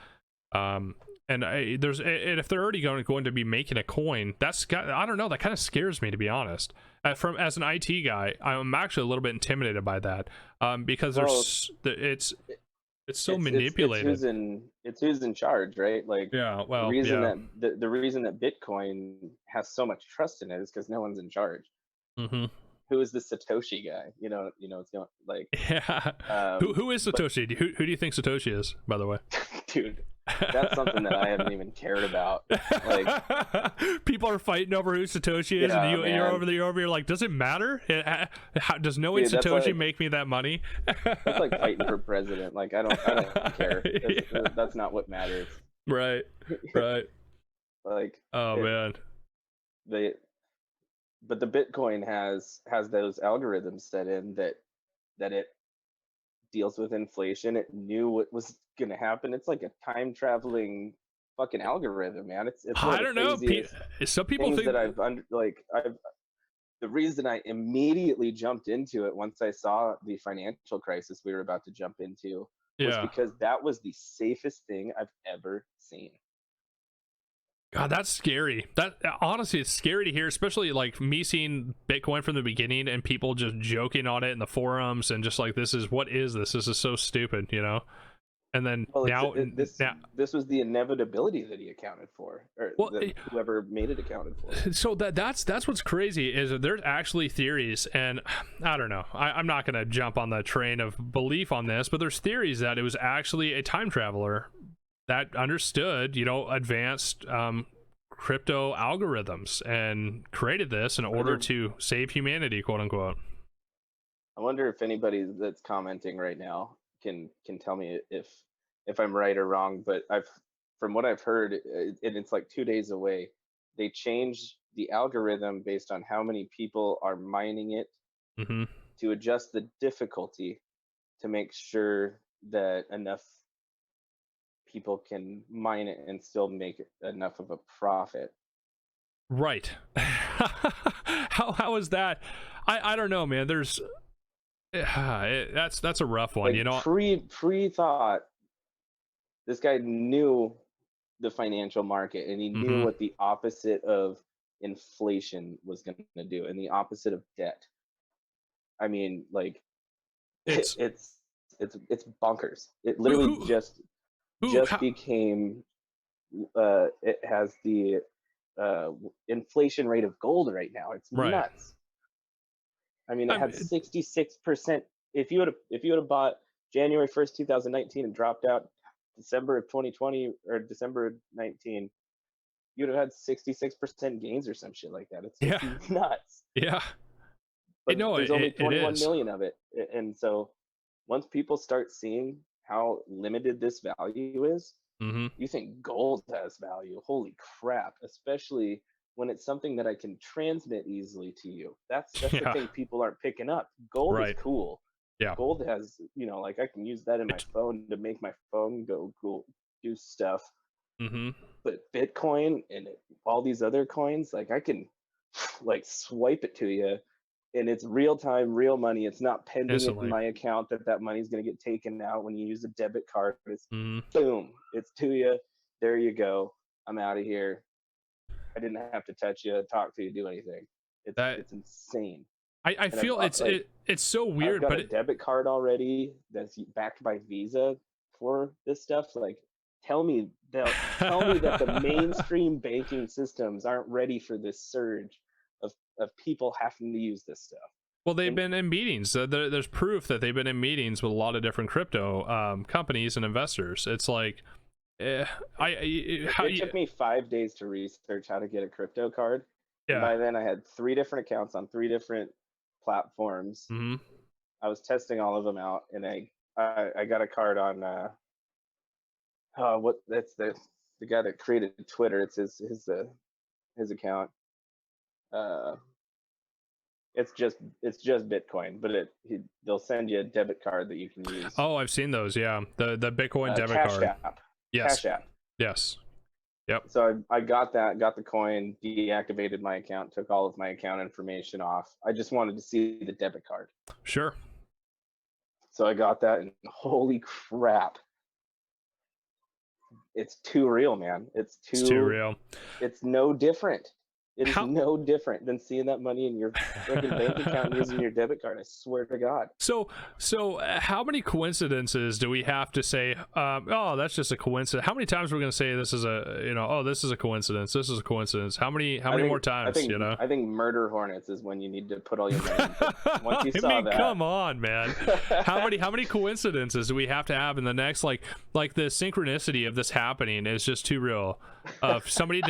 And if they're already going to be making a coin, I don't know, that kind of scares me, to be honest. As an IT guy, I'm actually a little bit intimidated by that, because it's so manipulated. It's who's in charge, right? Like, yeah, well, the reason that Bitcoin has so much trust in it is because no one's in charge. Who is the Satoshi guy? It's going like, yeah. Who is Satoshi? Who do you think Satoshi is, by the way? Dude, that's something that I haven't even cared about. Like, people are fighting over who Satoshi is, and you're over here like, does it matter? Does knowing Satoshi make me that money? That's like fighting for president. Like, I don't care. That's not what matters. Right. Like, man. But the Bitcoin has those algorithms set in that it deals with inflation. It knew what was going to happen. It's like a time traveling fucking algorithm, man. It's I don't know. Some people think that the reason I immediately jumped into it once I saw the financial crisis we were about to jump into was because that was the safest thing I've ever seen. God, that's scary. That honestly, it's scary to hear, especially like me seeing Bitcoin from the beginning and people just joking on it in the forums and just like, what is this? This is so stupid, and then Well, now, this was the inevitability that he accounted for, or well, that whoever made it accounted for. so that's what's crazy is that there's actually theories, and I don't know, I'm not going to jump on the train of belief on this, but there's theories that it was actually a time traveler that understood, advanced crypto algorithms and created this in order to save humanity, quote unquote. I wonder if anybody that's commenting right now can tell me if I'm right or wrong, but from what I've heard, and it's like 2 days away, they changed the algorithm based on how many people are mining it to adjust the difficulty to make sure that enough people can mine it and still make enough of a profit. Right. How is that? I don't know, man. There's that's a rough one, Pre-thought, this guy knew the financial market, and he knew what the opposite of inflation was going to do, and the opposite of debt. I mean, like, it's bonkers. It literally just became. It has the inflation rate of gold right now. It's nuts. I mean, it had 66%. If you would have bought January 1st, 2019, and dropped out December of 2020 or December of 19, you'd have had 66% gains or some shit like that. It's nuts. Yeah. But there's only 21 million of it, and so once people start seeing how limited this value is, you think gold has value. Holy crap! Especially when it's something that I can transmit easily to you. That's the thing people aren't picking up. Gold is cool. Yeah. Gold has, like, I can use that in my phone to make my phone go cool, do stuff. But Bitcoin and all these other coins, like, I can like swipe it to you, and it's real time, real money. It's not pending in my account that money's going to get taken out when you use a debit card. It's boom, it's to you. There you go. I'm out of here. I didn't have to touch you, talk to you, do anything. It's insane. I feel it's so weird. I've got a debit card already that's backed by Visa for this stuff. Like, tell me that the mainstream banking systems aren't ready for this surge of people having to use this stuff. Well, they've been in meetings. There's proof that they've been in meetings with a lot of different crypto companies and investors. It's like, it took me 5 days to research how to get a crypto card. Yeah. And by then, I had 3 different accounts on 3 different platforms. I was testing all of them out, and I got a card on that's the guy that created Twitter. It's his account. It's just Bitcoin, but they'll send you a debit card that you can use. Oh, I've seen those. Yeah, the Bitcoin debit Cash card. App. Yes. Cash App. Yes. Yep. So I got the coin, deactivated my account, took all of my account information off. I just wanted to see the debit card. Sure. So I got that, and holy crap, it's too real, man. It's too real. It's no different. It is no different than seeing that money in your freaking bank account and using your debit card. I swear to God. So how many coincidences do we have to say, oh, that's just a coincidence? How many times are we going to say this is this is a coincidence? This is a coincidence. How many more times, I think murder hornets is when you need to put all your money into. Once you saw that. Come on, man. How many coincidences do we have to have in the next, like the synchronicity of this happening is just too real. Of somebody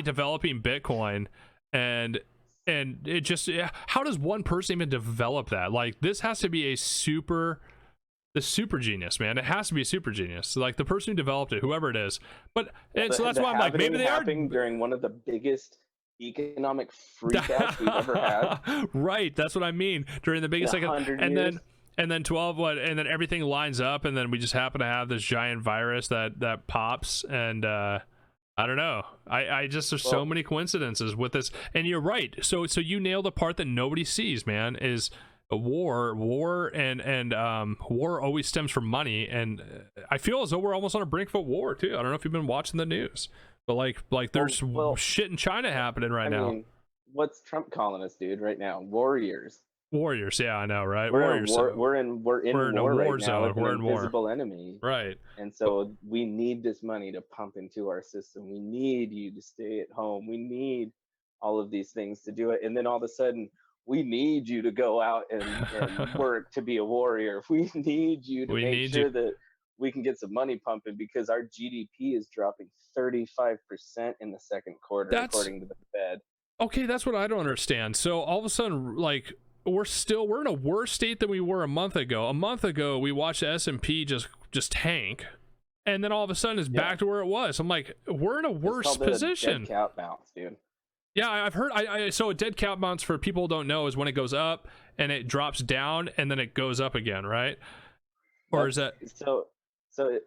developing Bitcoin, and it just, how does one person even develop that? Like, this has to be the super genius, man. It has to be a super genius, like the person who developed it, whoever it is. But so that's why I'm like, maybe they are during one of the biggest economic freakouts we've ever had. Right, that's what I mean. During the biggest and then 12 and then everything lines up, and then we just happen to have this giant virus that pops, and I don't know. I just, there's so many coincidences with this, and you're right. So you nailed the part that nobody sees, man. Is a war and war always stems from money, and I feel as though we're almost on a brink of a war too. I don't know if you've been watching the news, but like there's shit in China happening right now. What's Trump calling us, dude? Right now, warriors. Warriors, yeah, I know, right? We're Warriors. in a war. We're in a war war right now zone. with We're an in war. invisible enemy, Right. and so we need this money to pump into our system. We need you to stay at home. We need all of these things to do it, and then all of a sudden, we need you to go out and work to be a warrior. We need you to We make need sure you. that we can get some money pumping because our GDP is dropping 35% in the second quarter, according to the Fed. Okay, that's what I don't understand. So all of a sudden, like, we're in a worse state than we were a month ago. A month ago, we watched the S&P just tank, and then all of a sudden it's back to where it was. I'm like, we're in a worse position. Dead cat bounce, dude. Yeah, I've heard. So a dead cat bounce, for people who don't know, is when it goes up and it drops down and then it goes up again, right? Or is that so?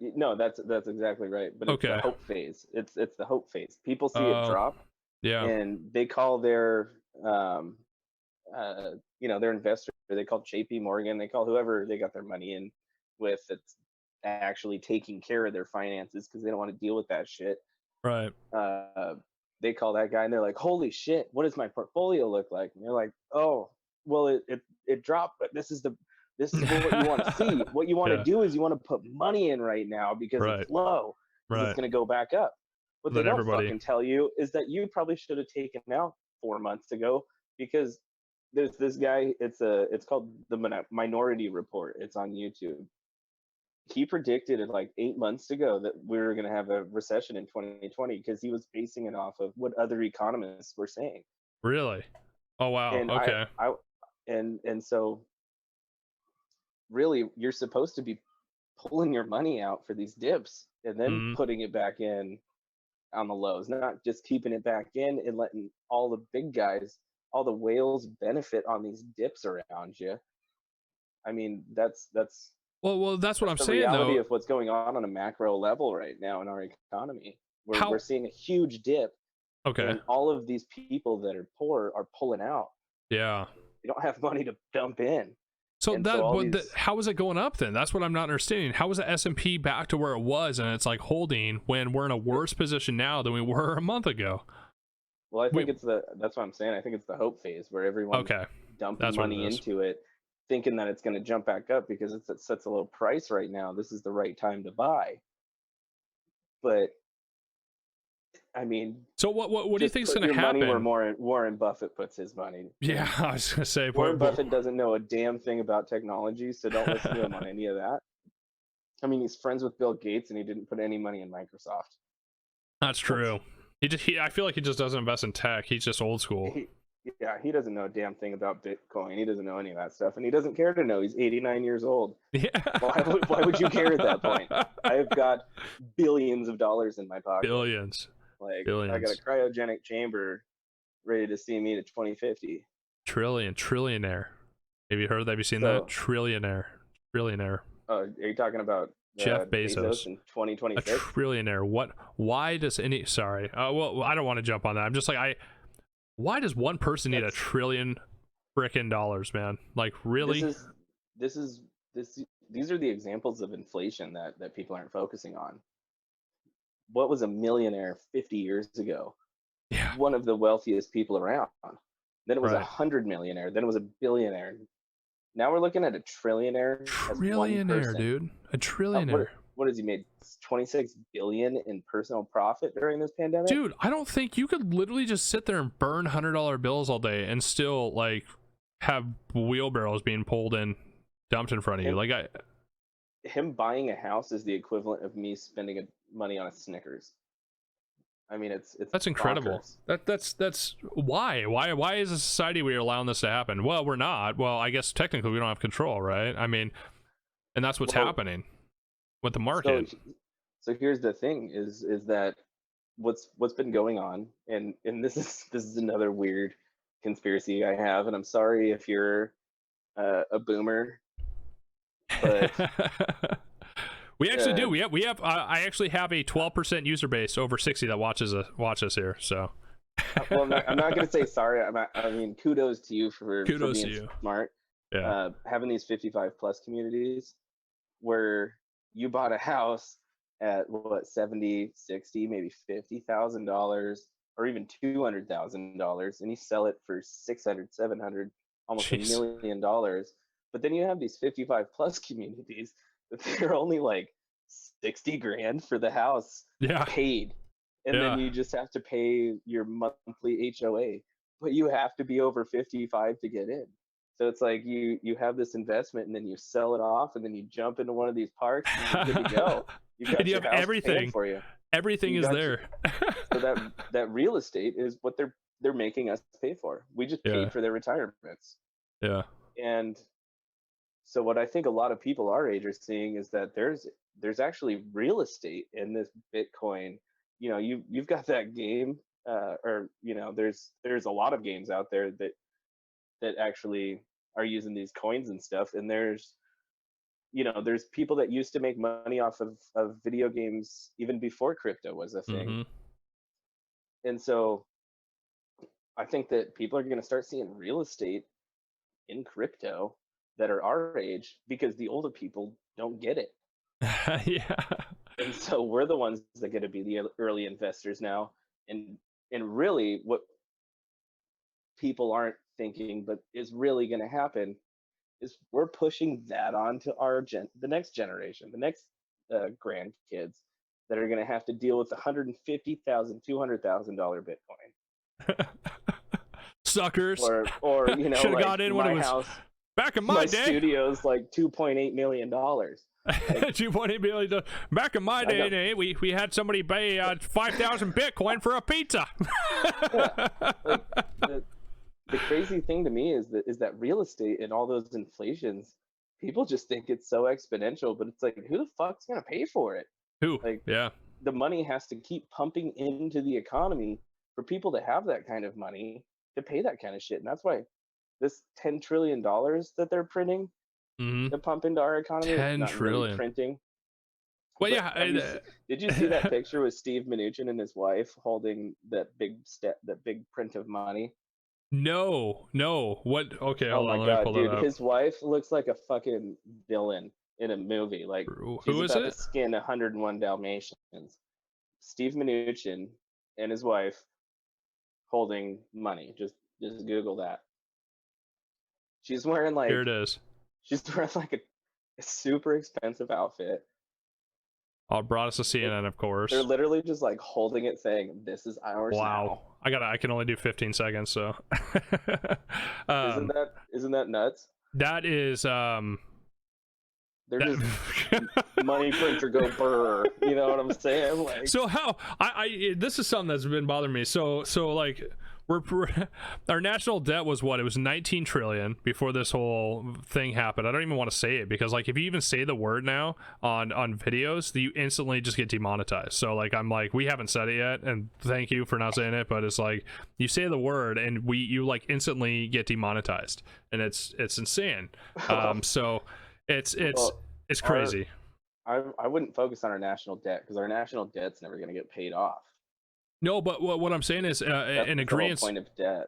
No, that's exactly right. But it's the hope phase. It's the hope phase. People see it drop, and they call their their investor. They call J.P. Morgan. They call whoever they got their money in with. It's actually taking care of their finances because they don't want to deal with that shit. Right. They call that guy and they're like, holy shit, what does my portfolio look like? And they're like, oh, well, it dropped, but this is what you want to see. What you want to do is you want to put money in right now because it's low, because it's going to go back up. What they don't fucking tell you is that you probably should have taken out 4 months ago, because there's this guy, it's called the Minority Report. It's on YouTube. He predicted it like 8 months ago that we were going to have a recession in 2020 because he was basing it off of what other economists were saying. Really? Oh wow. And okay. And so really, you're supposed to be pulling your money out for these dips and then putting it back in on the lows, not just keeping it back in and letting all the big guys, all the whales benefit on these dips around you. I mean, that's well, that's what I'm saying, though. The reality though. of what's going on a macro level right now in our economy. We're seeing a huge dip. Okay. And all of these people that are poor are pulling out. Yeah. They don't have money to dump in. So how is it going up then? That's what I'm not understanding. How is the S&P back to where it was and it's like holding when we're in a worse position now than we were a month ago? Well, I think that's what I'm saying. I think it's the hope phase where everyone's dumping money into it, thinking that it's going to jump back up because it's at such a low price right now. This is the right time to buy. But I mean, so what do you think is going to happen? Money where Warren Buffett puts his money. Yeah, I was going to say Warren Buffett doesn't know a damn thing about technology, so don't listen to him on any of that. I mean, he's friends with Bill Gates, and he didn't put any money in Microsoft. That's true. I feel like he just doesn't invest in tech. He's just old school. He doesn't know a damn thing about Bitcoin. He doesn't know any of that stuff, and he doesn't care to know. He's 89 years old. Yeah. Why would you care at that point? I've got billions of dollars in my pocket. Billions. I got a cryogenic chamber ready to see me to 2050. Trillionaire. Have you seen that? Trillionaire. Oh, are you talking about Jeff Bezos in 2026? A trillionaire. Why does sorry. Well, I don't want to jump on that. I'm just like, why does one person need $1 trillion frickin' dollars, man? Like, really? These are the examples of inflation that people aren't focusing on. What was a millionaire 50 years ago? Yeah. One of the wealthiest people around. Then it was 100 millionaire. Then it was a billionaire. Now we're looking at a trillionaire. Trillionaire, dude. A trillionaire. What has he made? 26 billion in personal profit during this pandemic? Dude, I don't think you could literally just sit there and burn $100 bills all day and still like have wheelbarrows being pulled and dumped in front of you. Him buying a house is the equivalent of me spending money on a Snickers. I mean, that's incredible. That's why is a society we are allowing this to happen? Well, we're not. Well, I guess technically we don't have control, right? I mean, and that's what's happening with the market. So here's the thing: is that what's been going on, and this is another weird conspiracy I have, and I'm sorry if you're a boomer. But we actually do. We have. I actually have a 12% user base over 60 that watch us here. So. Well, I'm not going to say sorry. I mean, kudos to you for being smart. Yeah. Having these 55+ communities where you bought a house at what, 70, 60, maybe $50,000 or even $200,000, and you sell it for 600, 700 almost Jeez. $1 million. But then you have these 55 plus communities that they're only like 60 grand for the house Yeah. paid. And Yeah. then you just have to pay your monthly HOA, but you have to be over 55 to get in. So it's like you have this investment and then you sell it off and then you jump into one of these parks and you're good to go. You've got And you your have house everything. paying for you. Everything is there. So that real estate is what they're making us pay for. We just paid for their retirements. Yeah. And so what I think a lot of people our age are seeing is that there's actually real estate in this Bitcoin. You know, you've got that game, or you know, there's a lot of games out there that actually are using these coins and stuff. And there's people that used to make money off of video games even before crypto was a thing. Mm-hmm. And so I think that people are going to start seeing real estate in crypto that are our age because the older people don't get it. Yeah. And so we're the ones that get to be the early investors now. And really what people aren't thinking, but is really going to happen, is we're pushing that onto the next generation, the next grandkids that are going to have to deal with $150,000, $200,000 Bitcoin. Suckers. Or you know, should have like got in when my it was house, back in my day. studio's like $2.8 million. Like, $2.8 million. Back in my day, we had somebody pay 5,000 Bitcoin for a pizza. Yeah. Like, the crazy thing to me is that real estate and all those inflations, people just think it's so exponential, but it's like, who the fuck's gonna pay for it? Who? Like, yeah. The money has to keep pumping into the economy for people to have that kind of money to pay that kind of shit. And that's why this $10 trillion that they're printing to pump into our economy, 10 not trillion. really printing. Well, But yeah. Did you see that picture with Steve Mnuchin and his wife holding that big print of money? No. What? Okay, Oh hold my on. god, dude! Up. His wife looks like a fucking villain in a movie. Like, who is about it? to skin 101 Dalmatians. Steve Mnuchin and his wife holding money. Just Google that. She's wearing like. Here it is. She's wearing like a super expensive outfit. Oh, brought us to CNN, of course. They're literally just like holding it, saying, "This is ours now." I can only do 15 seconds, so. Isn't that nuts? That is They're just money printer go burr. You know what I'm saying? Like, so how I this is something that's been bothering me. So like our national debt was what? It was 19 trillion before this whole thing happened. I don't even want to say it because like if you even say the word now on videos, you instantly just get demonetized. So like I'm like, we haven't said it yet, and thank you for not saying it, but it's like you say the word and you like instantly get demonetized, and it's insane. So it's crazy. I wouldn't focus on our national debt because our national debt's never going to get paid off. No, but what I'm saying is in agreement. Point of debt.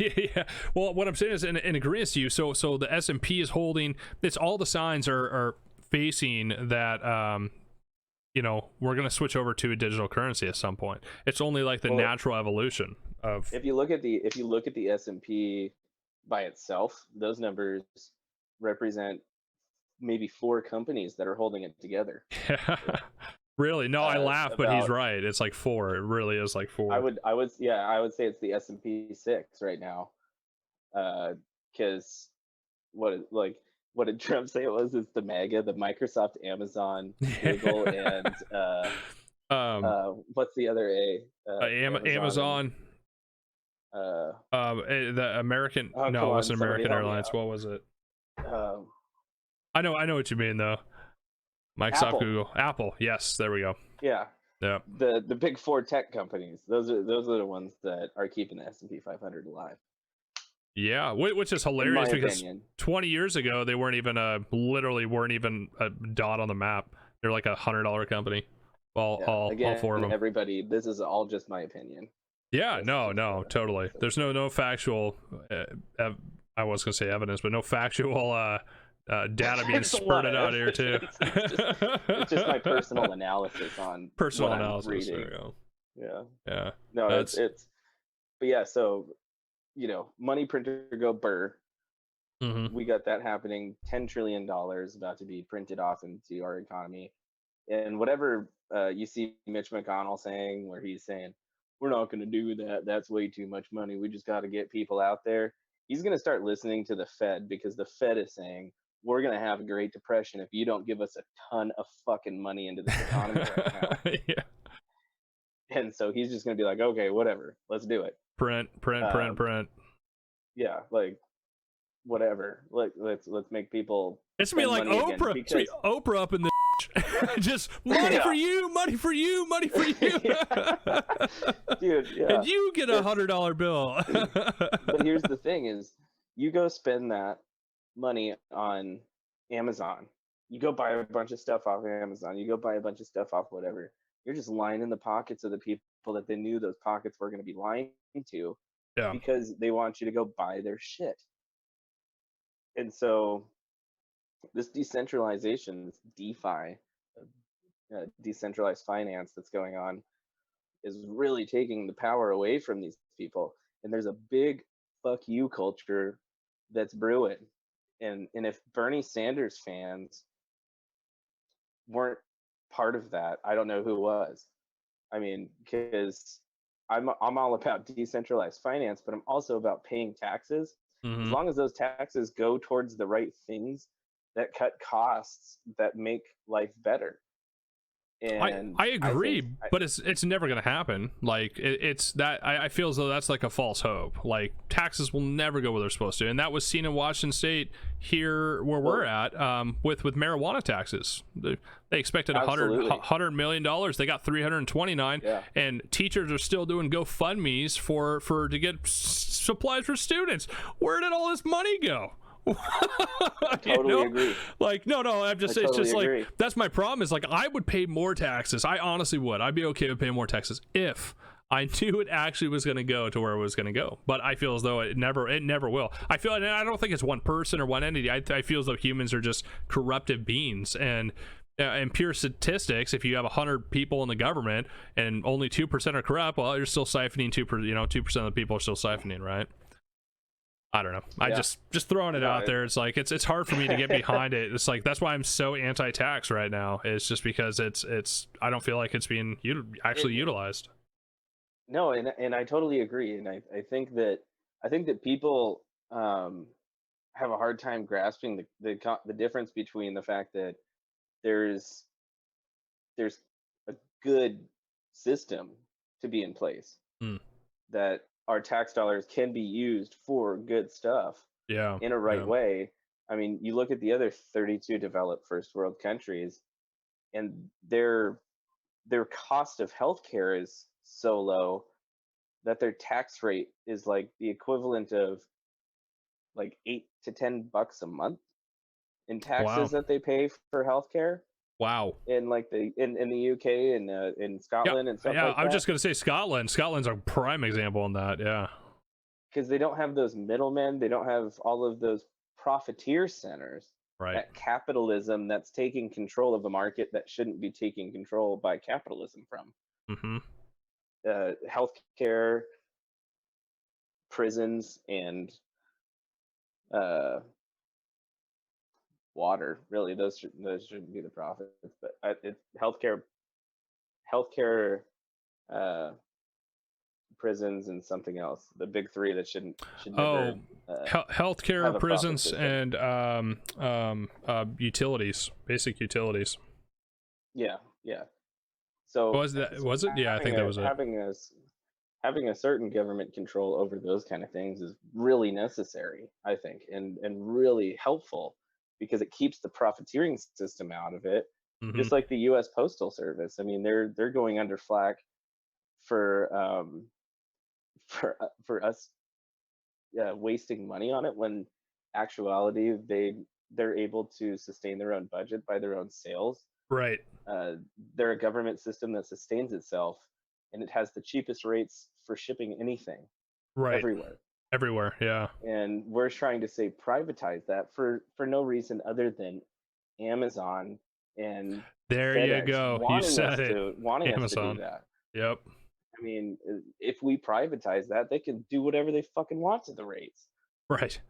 Yeah. Well, what I'm saying is in agreement to you. So the S&P is holding. It's all the signs are facing that. You know, we're gonna switch over to a digital currency at some point. It's only like the natural evolution of. If you look at the S&P by itself, those numbers represent maybe 4 companies that are holding it together. Really? No, I laugh, but he's right. It's like 4. It really is like 4. I would say it's the S&P 6 right now. Because what did Trump say it was? It's the MAGA, the Microsoft, Amazon, Google, and what's the other A? Amazon. The American. No, it wasn't American Airlines. What was it? I know what you mean though. Microsoft, Apple. Google, Apple. Yes, there we go. Yeah. Yeah. The big 4 tech companies. Those are the ones that are keeping the S&P 500 alive. Yeah, which is hilarious because opinion. 20 years ago they weren't even literally weren't even a dot on the map. They're like $100 company. All 4 of them. Everybody, this is all just my opinion. Yeah, no, totally. There's no factual. I was gonna say evidence, but no factual data being spurted out here too. It's just my personal analysis on personal what analysis. I'm reading. There we go. Yeah. Yeah. No, it's but yeah. So money printer go burr. Mm-hmm. We got that happening. $10 trillion about to be printed off into our economy. And whatever you see Mitch McConnell saying, where he's saying, we're not going to do that. That's way too much money. We just got to get people out there. He's going to start listening to the Fed, because the Fed is saying, we're going to have a Great Depression if you don't give us a ton of fucking money into this economy right now. Yeah. And so he's just going to be like, okay, whatever. Let's do it. Print. Yeah, like, whatever. Let's make people. It's gonna be like Oprah. It's gonna be Oprah up in the just money for you, money for you, money for you. Dude, yeah. And you get $100 bill. But here's the thing: is you go spend that money on Amazon. You go buy a bunch of stuff off Amazon. You go buy a bunch of stuff off whatever. You're just lining the pockets of the people that they knew those pockets were going to be lying to, because they want you to go buy their shit. And so this decentralization, this DeFi, decentralized finance that's going on, is really taking the power away from these people. And there's a big fuck you culture that's brewing. And if Bernie Sanders fans weren't part of that, I don't know who was. I mean, because I'm all about decentralized finance, but I'm also about paying taxes. As long as those taxes go towards the right things that cut costs that make life better. And I agree, but it's never going to happen. Like it's that I feel as though that's like a false hope. Like taxes will never go where they're supposed to, and that was seen in Washington State here where we're at with marijuana taxes. They expected $100 million. They got 329, and teachers are still doing GoFundMe's to get supplies for students. Where did all this money go? Totally agree. Like no, I'm just it's just agree. Like that's my problem. Is like I would pay more taxes. I honestly would. I'd be okay with paying more taxes if I knew it actually was going to go to where it was going to go. But I feel as though it never will. I feel, and I don't think it's one person or one entity. I feel as though humans are just corruptive beings, and in pure statistics, if you have 100 people in the government and only 2% are corrupt, well, you're still siphoning 2%. Of the people are still siphoning, right? I don't know. I just throwing it out there. It's like it's hard for me to get behind it. It's like that's why I'm so anti-tax right now. It's just because it's I don't feel like it's being actually utilized. No, and I totally agree. And I think that people have a hard time grasping the difference between the fact that there's a good system to be in place, that our tax dollars can be used for good stuff in a right way. I mean, you look at the other 32 developed first world countries, and their cost of healthcare is so low that their tax rate is like the equivalent of like $8 to $10 a month in taxes that they pay for healthcare. Wow. In like in the UK and in Scotland and stuff like that. I was just going to say Scotland. Scotland's a prime example on that, because they don't have those middlemen. They don't have all of those profiteer centers. Right. That capitalism that's taking control of a market that shouldn't be taking control by capitalism from. Healthcare, prisons, and water. Really, those shouldn't be the profits. But it's healthcare, prisons, and something else. The big three that should never. Healthcare, prisons, and utilities, basic utilities. Yeah. So was it? Yeah, I think that was it. Having a certain government control over those kind of things is really necessary, I think, and really helpful, because it keeps the profiteering system out of it. Just like the U.S. Postal Service. I mean, they're going under flack for us wasting money on it, when actuality they're able to sustain their own budget by their own sales. Right. They're a government system that sustains itself, and it has the cheapest rates for shipping anything. Right. Everywhere, yeah. And we're trying to say privatize that for no reason other than Amazon and there FedEx you go. You said it. Wanting Amazon. Us to do that. Yep. I mean, if we privatize that, they can do whatever they fucking want to the rates. Right.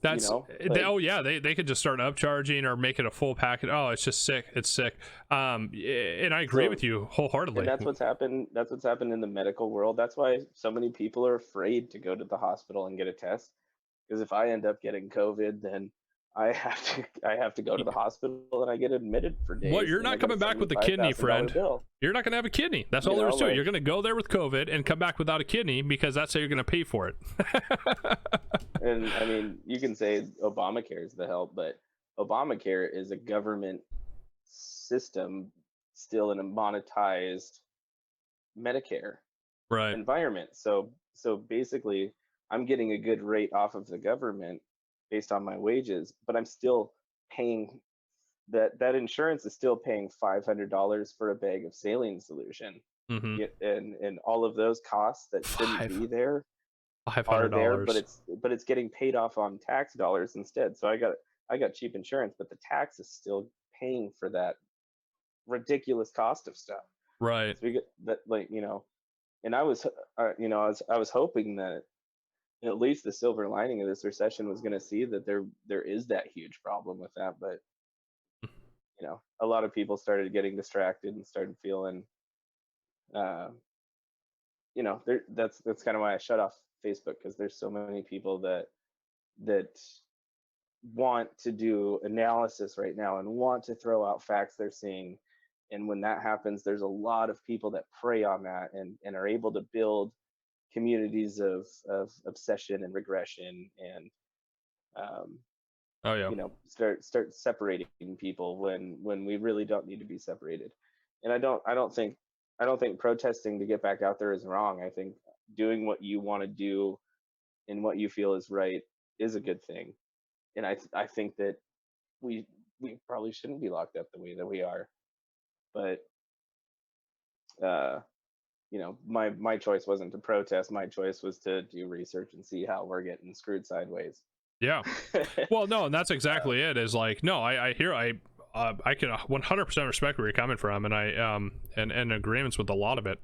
That's oh yeah, they could just start upcharging or make it a full package. Oh, it's just sick. It's sick. And I agree with you wholeheartedly. And that's what's happened. That's what's happened in the medical world. That's why so many people are afraid to go to the hospital and get a test. Because if I end up getting COVID, then I have to go to the hospital and I get admitted for days. Well, you're not coming back with a kidney, friend. Bill. You're not going to have a kidney. That's all there is to it. You're going to go there with COVID and come back without a kidney because that's how you're going to pay for it. And I mean, you can say Obamacare is the help, but Obamacare is a government system still in a monetized Medicare environment. So basically, I'm getting a good rate off of the government based on my wages, but I'm still paying that insurance is still paying $500 for a bag of saline solution. Mm-hmm. And all of those costs that shouldn't be there are there, but it's getting paid off on tax dollars instead. So I got cheap insurance, but the tax is still paying for that ridiculous cost of stuff. Right. So we get that, like, you know, and I was hoping that at least the silver lining of this recession was going to see that there is that huge problem with that. But, you know, a lot of people started getting distracted and started feeling, you know, that's kind of why I shut off Facebook, because there's so many people that want to do analysis right now and want to throw out facts they're seeing. And when that happens, there's a lot of people that prey on that and are able to build communities of obsession and regression and you know, start separating people when we really don't need to be separated. And I don't think protesting to get back out there is wrong. I think doing what you want to do and what you feel is right is a good thing. And I think that we probably shouldn't be locked up the way that we are. But you know, my choice wasn't to protest. My choice was to do research and see how we're getting screwed sideways. Yeah. Well, no, and that's exactly it. Is like, no, I can 100% respect where you're coming from, and I and agreements with a lot of it.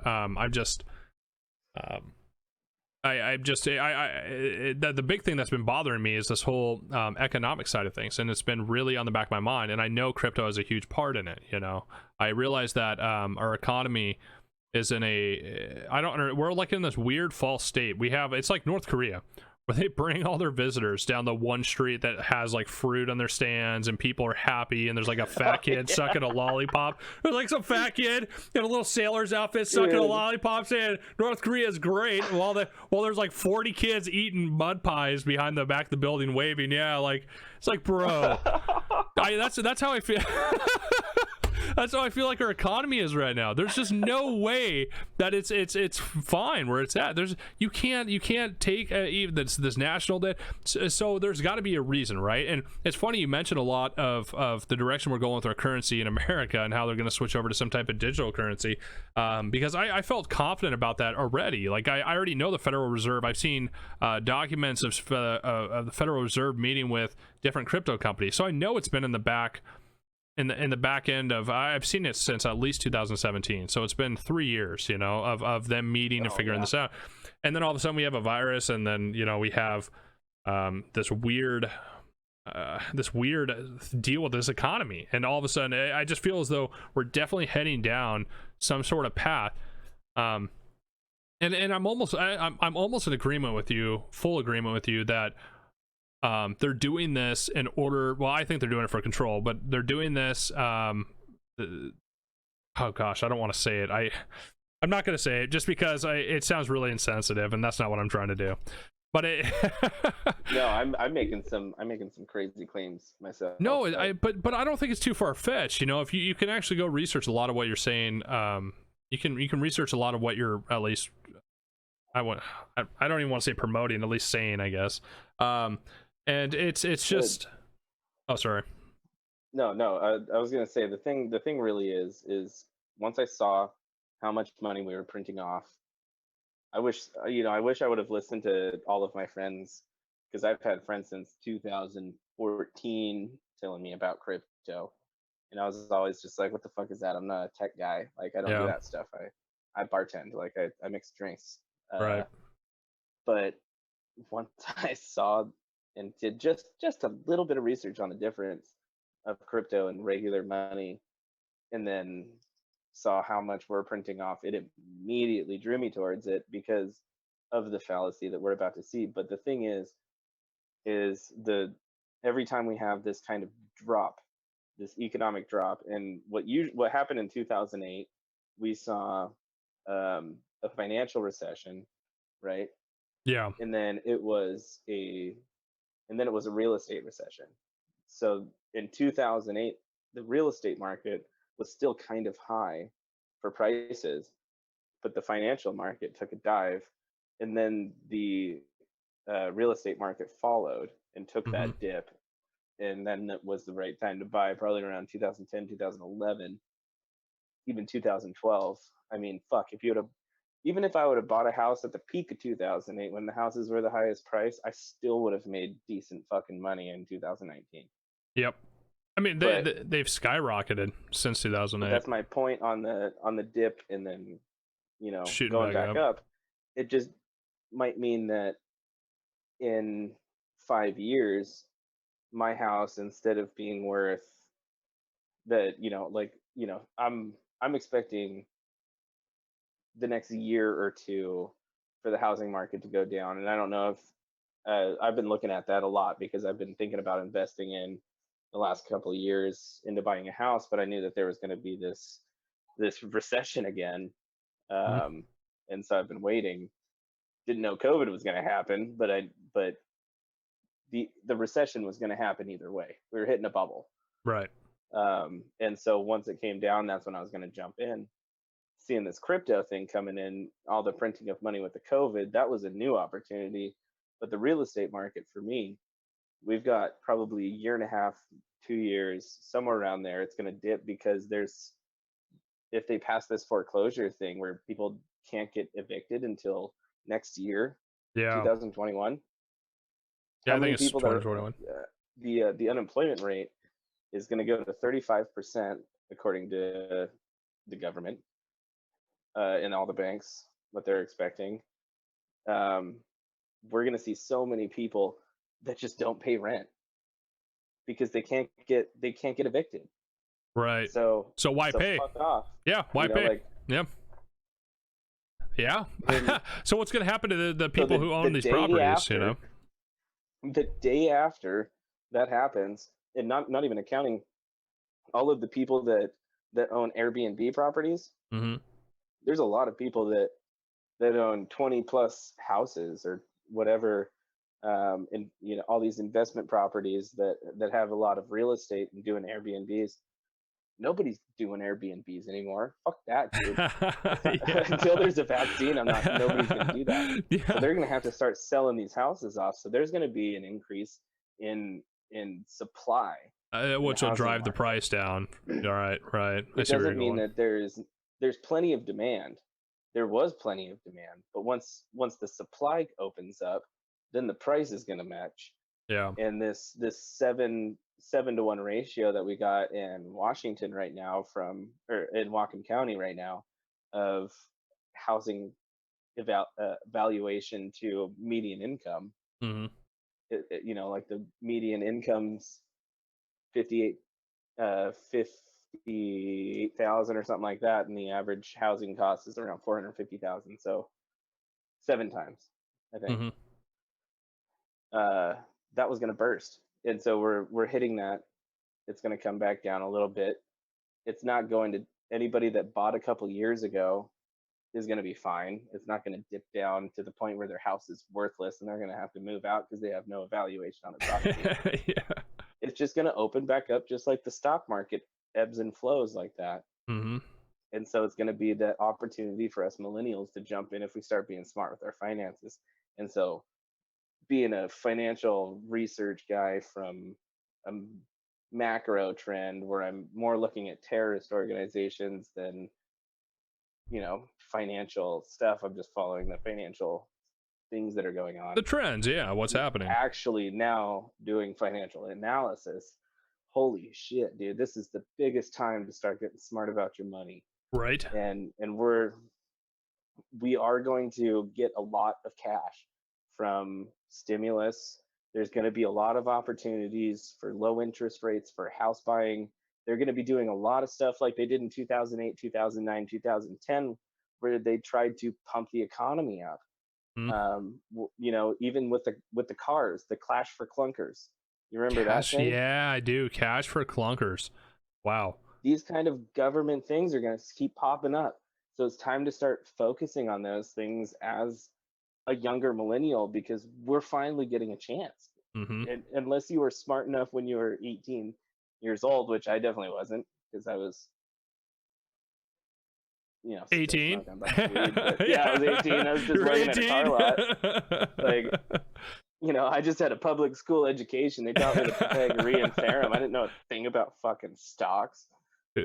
The big thing that's been bothering me is this whole economic side of things, and it's been really on the back of my mind. And I know crypto has a huge part in it. You know, I realize that our economy is in we're like in this weird false state. It's like North Korea, where they bring all their visitors down the one street that has like fruit on their stands and people are happy, and there's like a fat kid sucking a lollipop. There's like some fat kid in a little sailor's outfit sucking a lollipop saying North Korea is great, while there's like 40 kids eating mud pies behind the back of the building waving. Yeah, like it's like, bro, that's how I feel. That's how I feel like our economy is right now. There's just no way that it's fine where it's at. You can't take even this national debt. So there's got to be a reason, right? And it's funny you mentioned a lot of the direction we're going with our currency in America and how they're going to switch over to some type of digital currency. Because I felt confident about that already. Like I already know the Federal Reserve. I've seen documents of the Federal Reserve meeting with different crypto companies. So I know it's been in the back. In the back end of, I've seen it since at least 2017, so it's been 3 years, you know, of them meeting and figuring this out. And then all of a sudden we have a virus, and then, you know, we have this weird deal with this economy, and all of a sudden I just feel as though we're definitely heading down some sort of path. And I'm almost in agreement with you, full agreement with you that they're doing this in order. Well, I think they're doing it for control, but they're doing this. Oh gosh, I don't want to say it. I'm not going to say it just because it sounds really insensitive, and that's not what I'm trying to do. But no, I'm making some crazy claims myself. No, but I don't think it's too far fetched. You know, if you can actually go research a lot of what you're saying, you can research a lot of what you're at least. I don't even want to say promoting, at least saying, I guess. And it's just. Oh, sorry. No. I was gonna say the thing really is once I saw how much money we were printing off, I wish I would have listened to all of my friends, because I've had friends since 2014 telling me about crypto, and I was always just like, what the fuck is that? I'm not a tech guy. Like, I don't do that stuff. I bartend, like I mix drinks. Right. But once I saw and did just a little bit of research on the difference of crypto and regular money, and then saw how much we're printing off, it immediately drew me towards it because of the fallacy that we're about to see. But the thing is the every time we have this kind of drop, this economic drop, and what happened in 2008, we saw a financial recession, right? Yeah. And then it was a real estate recession. So in 2008, the real estate market was still kind of high for prices, but the financial market took a dive, and then the real estate market followed and took Mm-hmm. that dip, and then it was the right time to buy, probably around 2010, 2011, even 2012. I mean, fuck, if you would have, even if I would have bought a house at the peak of 2008 when the houses were the highest price, I still would have made decent fucking money in 2019. Yep. I mean, they've skyrocketed since 2008. That's my point on the dip, and then Shooting going back back up. It just might mean that in 5 years, my house, instead of being worth that, I'm expecting the next year or two for the housing market to go down, and I don't know if I've been looking at that a lot because I've been thinking about investing in the last couple of years into buying a house, but I knew that there was going to be this recession again, Mm-hmm. and so I've been waiting. Didn't know COVID was going to happen, but the recession was going to happen either way. We were hitting a bubble, Right. and so once it came down, that's when I was going to jump in. Seeing this crypto thing coming in, all the printing of money with the COVID, that was a new opportunity. But the real estate market for me, we've got probably a year and a half, 2 years, somewhere around there. It's going to dip because if they pass this foreclosure thing where people can't get evicted until next year, Yeah. 2021. Yeah, How I think many it's people that are 2021. the unemployment rate is going to go to 35% according to the government, in all the banks, what they're expecting. Um, we're going to see so many people that just don't pay rent because they can't get evicted. Right. So So why pay? fuck off. Yeah. Why pay? Like, Yeah. Yeah. and So what's going to happen to the so people who own these properties? the day after that happens, and not even accounting all of the people that own Airbnb properties, Mm-hmm. there's a lot of people that own 20 plus houses or whatever, and all these investment properties that have a lot of real estate and doing Airbnbs. Nobody's doing Airbnbs anymore. Fuck that, dude. Until there's a vaccine, nobody's gonna do that. Yeah. So they're gonna have to start selling these houses off. So there's gonna be an increase in supply, Which will drive the market. price down. All right. Right. I It see where you're doesn't mean going. that there's plenty of demand. There was plenty of demand, but once the supply opens up, then the price is going to match. Yeah. And this 7-to-1 ratio that we got in Washington right now, or in Whatcom County right now, of housing valuation to median income. Mm-hmm. Like the median income's 58 58,000 or something like that, and the average housing cost is around 450,000. So 7 times, I think. Mm-hmm. That was going to burst, and so we're hitting that. It's going to come back down a little bit. It's not going to anybody that bought a couple years ago is going to be fine. It's not going to dip down to the point where their house is worthless and they're going to have to move out because they have no evaluation on their property. Yeah. It's just going to open back up, just like the stock market ebbs and flows like that. Mm-hmm. And so it's going to be that opportunity for us millennials to jump in if we start being smart with our finances. And so being a financial research guy from a macro trend where I'm more looking at terrorist organizations than financial stuff, I'm just following the financial things that are going on. The trends, yeah. What's happening? Actually, now doing financial analysis, holy shit, dude, this is the biggest time to start getting smart about your money. Right. And we're we are going to get a lot of cash from stimulus. There's going to be a lot of opportunities for low interest rates for house buying. They're going to be doing a lot of stuff like they did in 2008, 2009, 2010, where they tried to pump the economy up. Even with the cars, the Clash for Clunkers. You remember Cash, that thing? yeah, I do. Cash for clunkers. Wow. These kind of government things are going to keep popping up. So it's time to start focusing on those things as a younger millennial, because we're finally getting a chance. Unless you were smart enough when you were 18 years old, which I definitely wasn't, because I was, still 18. smoking a bunch of weed. But yeah, I was 18. I was just working at a car lot. Like, I just had a public school education. They taught me the Pythagorean theorem. I didn't know a thing about fucking stocks.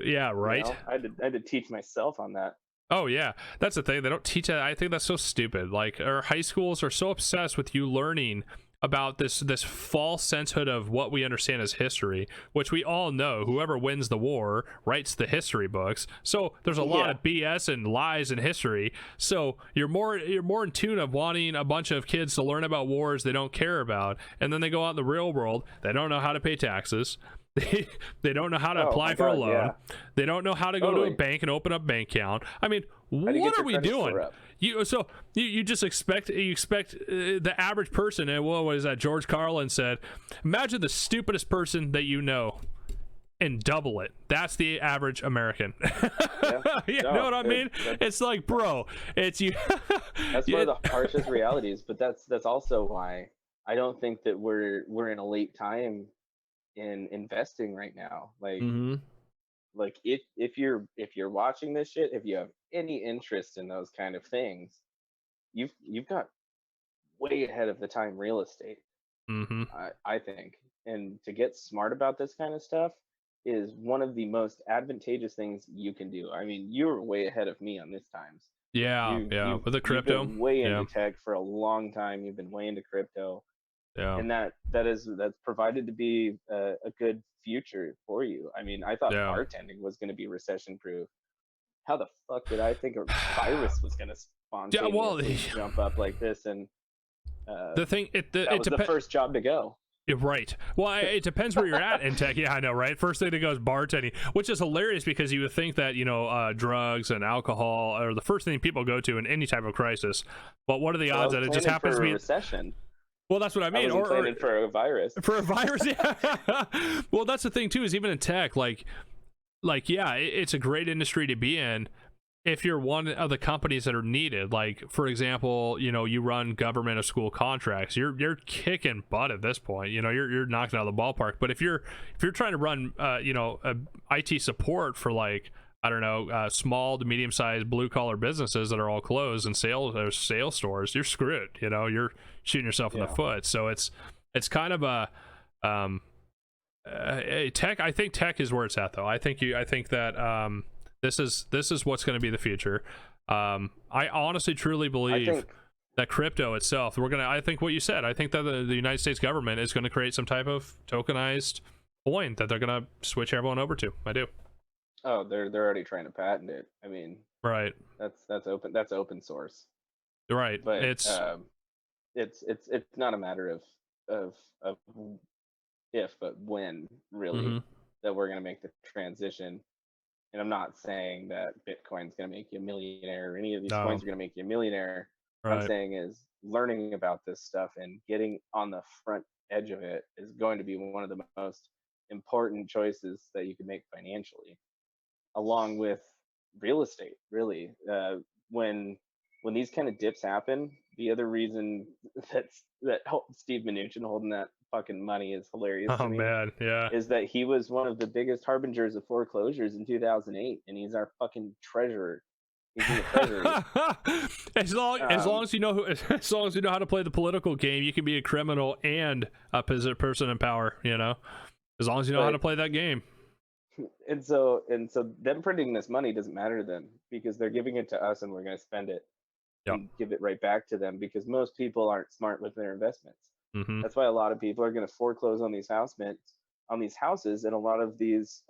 Yeah, right. I had to teach myself on that. Oh yeah, that's the thing. They don't teach that. I think that's so stupid. Like, our high schools are so obsessed with you learning about this false sensehood of what we understand as history, which we all know whoever wins the war writes the history books. So there's a lot of BS and lies in history. So you're more in tune of wanting a bunch of kids to learn about wars they don't care about, and then they go out in the real world. They don't know how to pay taxes. They don't know how to apply for a loan. Yeah. They don't know how to go to a bank and open up a bank account. I mean, what are we doing? You just expect the average person, and what was that George Carlin said, imagine the stupidest person that you know and double it. That's the average American. You know what I mean? It's like, bro, it's you. That's one of the harshest realities, but that's also why I don't think that we're in a late time in investing right now. Like if you're watching this shit, if you have any interest in those kind of things, you've got way ahead of the time real estate. I think, and to get smart about this kind of stuff is one of the most advantageous things you can do. I mean, you're way ahead of me on this times. With the crypto, you've been way into tech for a long time. You've been way into crypto. And that's provided to be a good future for you. I mean, I thought bartending was going to be recession proof. How the fuck did I think a virus was going to spontaneously jump up like this? And the thing, that was the first job to go. Right. Well, it depends where you're at in tech. Yeah, I know, right? First thing to go is bartending, which is hilarious because you would think that, drugs and alcohol are the first thing people go to in any type of crisis. But what are the odds that it just happens to be a recession? Well, that's what I mean. Or planning for a virus. For a virus, yeah. Well, that's the thing too. Is even in tech, it's a great industry to be in if you're one of the companies that are needed. Like, for example, you run government or school contracts. You're kicking butt at this point. You're knocking out of the ballpark. But if you're trying to run, IT support for small to medium sized blue collar businesses that are all closed and sales stores, you're screwed. You're shooting yourself in the foot. So it's kind of a tech. I think tech is where it's at, though. I think that this is what's going to be the future. I honestly truly believe that crypto itself, I think what you said, I think that the United States government is going to create some type of tokenized coin that they're going to switch everyone over to. I do. Oh, they're already trying to patent it. I mean, right. That's open source. Right. But it's not a matter of if, but when, really, that we're going to make the transition. And I'm not saying that Bitcoin's going to make you a millionaire or any of these coins are going to make you a millionaire. What I'm saying is learning about this stuff and getting on the front edge of it is going to be one of the most important choices that you can make financially, along with real estate, really. When these kind of dips happen, the other reason that Steve Mnuchin holding that fucking money is hilarious to me. Man, yeah. Is that he was one of the biggest harbingers of foreclosures in 2008, and he's our fucking treasurer. He's in the treasury. as long as you know how to play the political game, you can be a criminal and a person in power. As long as you know how to play that game. And so them printing this money doesn't matter to them because they're giving it to us and we're going to spend it and give it right back to them, because most people aren't smart with their investments. That's why a lot of people are going to foreclose on these houses, and a lot of these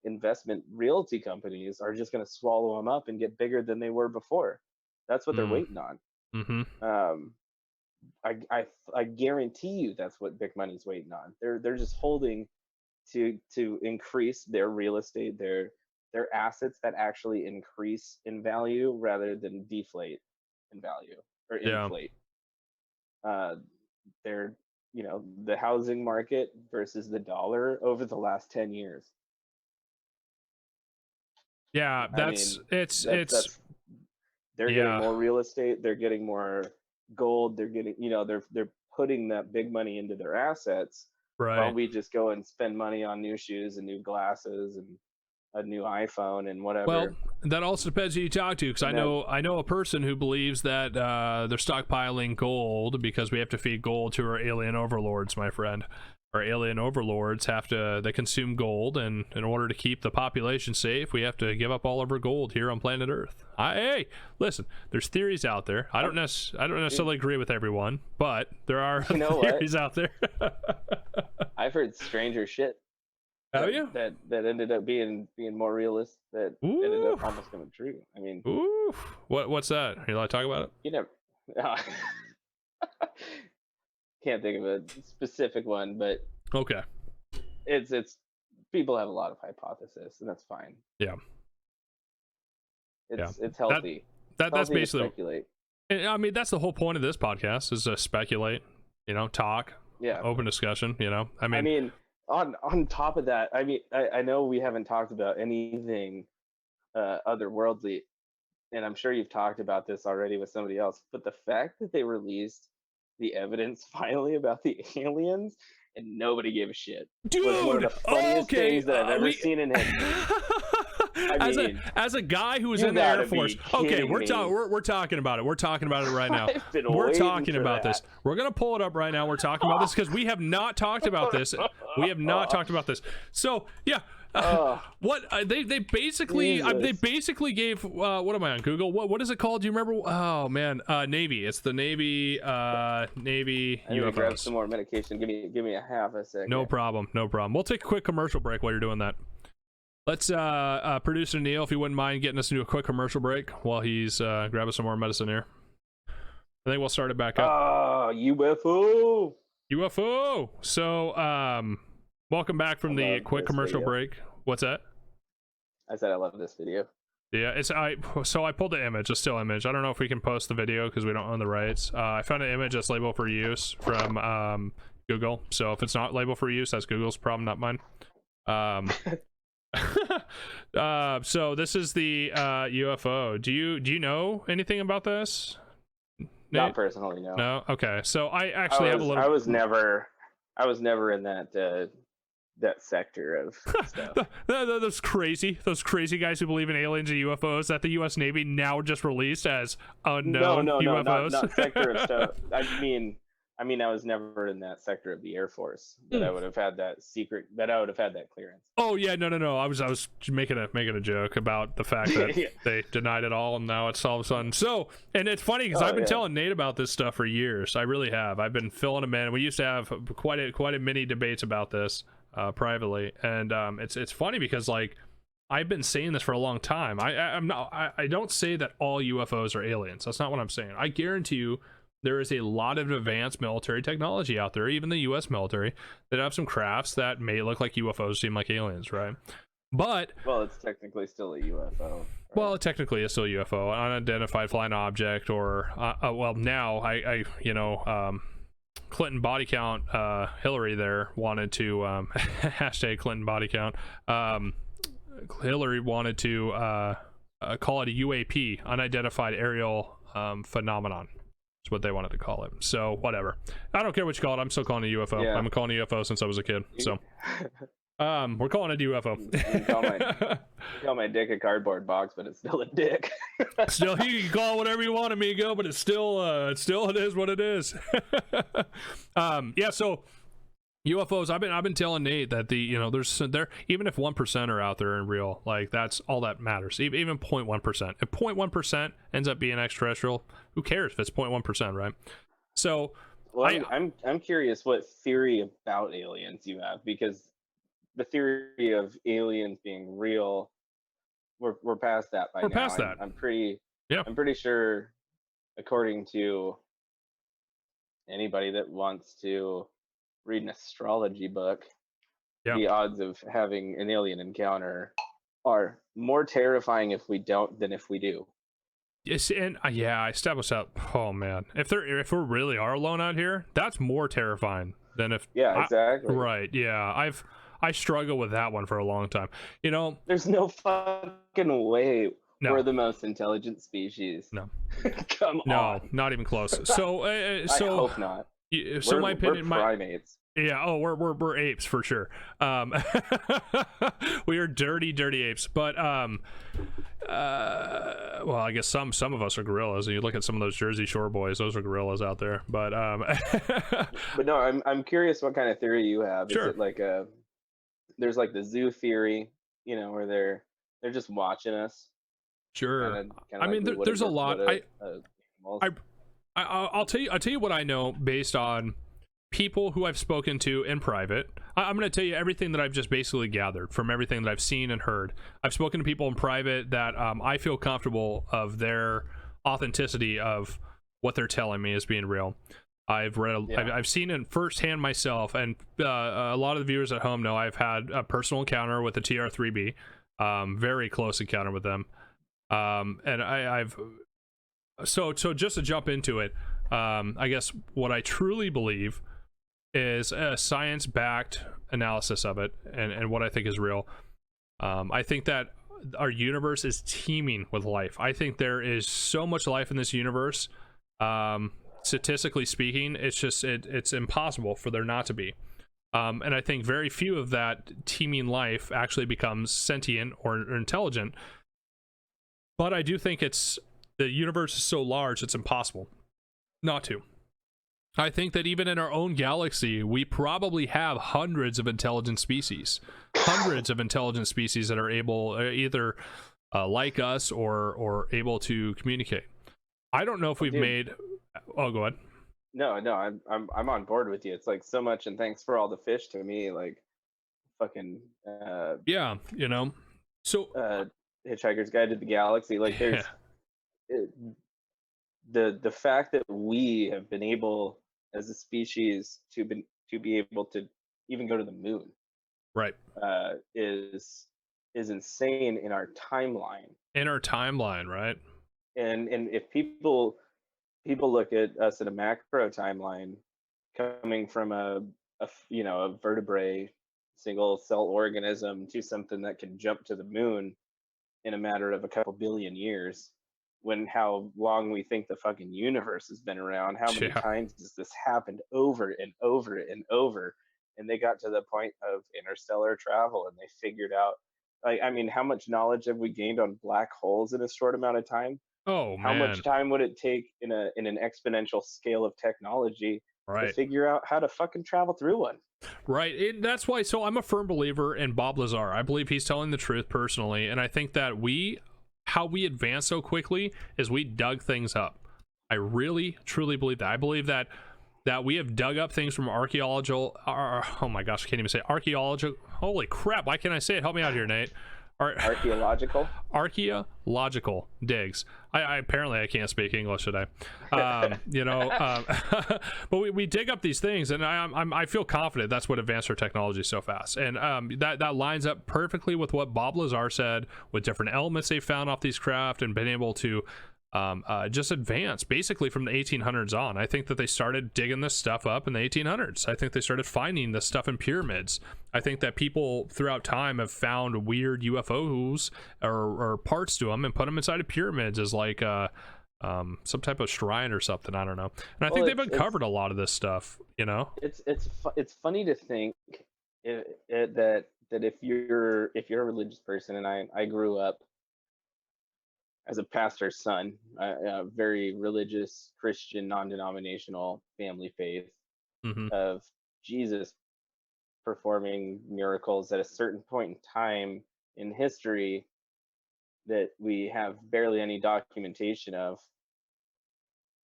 investment realty companies are just going to swallow them up and get bigger than they were before. That's what they're waiting on. Mm-hmm. I guarantee you that's what big money's waiting on. They're just holding to increase their real estate, their assets that actually increase in value rather than deflate in value or Yeah. inflate. They're the housing market versus the dollar over the last 10 years. Yeah, that's they're getting more real estate, they're getting more gold, they're getting they're putting that big money into their assets, right. while we just go and spend money on new shoes and new glasses and a new iPhone and whatever. Well, that also depends who you talk to, because I know a person who believes that they're stockpiling gold because we have to feed gold to our alien overlords, my friend. Our alien overlords they consume gold, and in order to keep the population safe, we have to give up all of our gold here on planet Earth. Hey, listen, there's theories out there. I don't necessarily agree with everyone, but there are theories out there. I've heard stranger shit. Have you? That ended up being more realistic. That ended up almost coming true. I mean, what's that? Are you allowed to talk about it? You never. Can't think of a specific one, but okay. It's people have a lot of hypotheses, and that's fine. Yeah. It's healthy. That's basically speculate. I mean, that's the whole point of this podcast, is to speculate, talk, open discussion. I mean, on top of that, I mean, I know we haven't talked about anything otherworldly, and I'm sure you've talked about this already with somebody else, but the fact that they released the evidence finally about the aliens and nobody gave a shit, dude, was one of the funniest things that I've ever seen in history. As a guy who was in the Air Force, okay, we're talking about it. We're talking about it right now. We're talking about this. We're gonna pull it up right now. We're talking about this because we have not talked about this. We have not talked about this. So yeah. What they basically gave what am I on Google? What is it called? Do you remember? Oh man, Navy. It's the Navy Navy UFOs. I need to grab some more medication. Give me a half a second. No problem. We'll take a quick commercial break while you're doing that. Let's producer Neil, if you wouldn't mind getting us to do a quick commercial break while he's grabbing some more medicine here. I think we'll start it back up. UFO. So welcome back from the quick commercial break. What's that? I said I love this video. Yeah, I pulled the image, a still image. I don't know if we can post the video because we don't own the rights. I found an image that's labeled for use from Google. So if it's not labeled for use, that's Google's problem, not mine. So this is the UFO. Do you know anything about this, Nate? Not personally, no. No. Okay. So I actually have a little. I was never in that sector of stuff. those crazy guys who believe in aliens and UFOs that the U.S. Navy now just released as unknown UFOs. No, not sector of stuff. I mean, I was never in that sector of the Air Force that I would have had that secret. That I would have had that clearance. Oh yeah, no. I was making a joke about the fact that they denied it all, and now it's all of a sudden. So, and it's funny because I've been telling Nate about this stuff for years. I really have. I've been filling him in. We used to have quite a many debates about this privately, and it's funny because like I've been saying this for a long time. I don't say that all UFOs are aliens. That's not what I'm saying. I guarantee you, there is a lot of advanced military technology out there, even the U.S. military, that have some crafts that may look like UFOs, seem like aliens, right? But it's technically still a UFO. Right? Well, it technically is still a UFO, unidentified flying object, or now Clinton body count. Hillary there wanted to hashtag Clinton body count. Hillary wanted to call it a UAP, unidentified aerial phenomenon. That's what they wanted to call it. So whatever. I don't care what you call it. I'm still calling it a UFO. Yeah. I've been calling it a UFO since I was a kid. So we're calling it a UFO. You call my dick a cardboard box, but it's still a dick. Still, you can call it whatever you want, amigo, but it's still it is what it is. Yeah. So UFOs. I've been telling Nate that there's even if 1% are out there and real, like that's all that matters. Even 0.1%. If 0.1% ends up being extraterrestrial, who cares if it's 0.1%, right? So, I'm curious what theory about aliens you have, because the theory of aliens being real, we're past that by now. We're past that. I'm pretty sure according to anybody that wants to read an astrology book, Yeah. the odds of having an alien encounter are more terrifying if we don't than if we do. Yes, and yeah, I established that. Oh man, if we really are alone out here, that's more terrifying than if. Yeah, exactly. Right. Yeah, I struggle with that one for a long time. You know. There's no fucking way we're No. the most intelligent species. No. Come No, on. not even close. So, I hope not. So my opinion, we're primates. Yeah. Oh, we're apes for sure. We are dirty apes. But well, I guess some of us are gorillas. You look at some of those Jersey Shore boys; those are gorillas out there. But But no, I'm curious what kind of theory you have. Sure. Is it like there's like the zoo theory, where they're just watching us. Sure. Kinda I like mean, there's a lot. I'll tell you what I know based on people who I've spoken to in private. I'm going to tell you everything that I've just basically gathered from everything that I've seen and heard. I've spoken to people in private that I feel comfortable of their authenticity of what they're telling me as being real. I've read, I've seen it firsthand myself, and a lot of the viewers at home know I've had a personal encounter with the TR3B, very close encounter with them, and I've so just to jump into it, I guess what I truly believe is a science-backed analysis of it, and what I think is real. I think that our universe is teeming with life. I think there is so much life in this universe. Statistically speaking, it's impossible for there not to be. And I think very few of that teeming life actually becomes sentient or intelligent. But I do think the universe is so large, it's impossible not to. I think that even in our own galaxy, we probably have hundreds of intelligent species that are able either like us or able to communicate. I don't know if we've made. Oh, go ahead. No, I'm on board with you. It's like so much, and thanks for all the fish to me, like fucking yeah, so Hitchhiker's Guide to the Galaxy. Like there's the fact that we have been able as a species to be able to even go to the moon, right, is insane in our timeline. Right. And if people look at us in a macro timeline, coming from a vertebrate, single cell organism, to something that can jump to the moon in a matter of a couple billion years, when how long we think the fucking universe has been around, how many times has this happened over and over and over? And they got to the point of interstellar travel, and they figured out, like, I mean, how much knowledge have we gained on black holes in a short amount of time? Oh, how much time would it take in an exponential scale of technology to figure out how to fucking travel through one? Right. And that's why, so I'm a firm believer in Bob Lazar. I believe he's telling the truth personally, and I think that how we advance so quickly is we dug things up. I really truly believe that. I believe that we have dug up things from archaeological oh my gosh, I can't even say archaeological. Holy crap, why can't I say it? Help me out here, Nate. Archaeological digs. I apparently I can't speak English today. But we dig up these things, and I feel confident that's what advanced our technology so fast, and that lines up perfectly with what Bob Lazar said, with different elements they found off these craft and been able to just advance basically from the 1800s on. I think that they started digging this stuff up in the 1800s. I think they started finding this stuff in pyramids. I think that people throughout time have found weird UFOs or parts to them and put them inside of pyramids as like some type of shrine or something. I don't know. And I think they've uncovered a lot of this stuff. It's funny to think that if you're a religious person, and I grew up as a pastor's son, a very religious Christian, non-denominational family faith, of Jesus performing miracles at a certain point in time in history that we have barely any documentation of.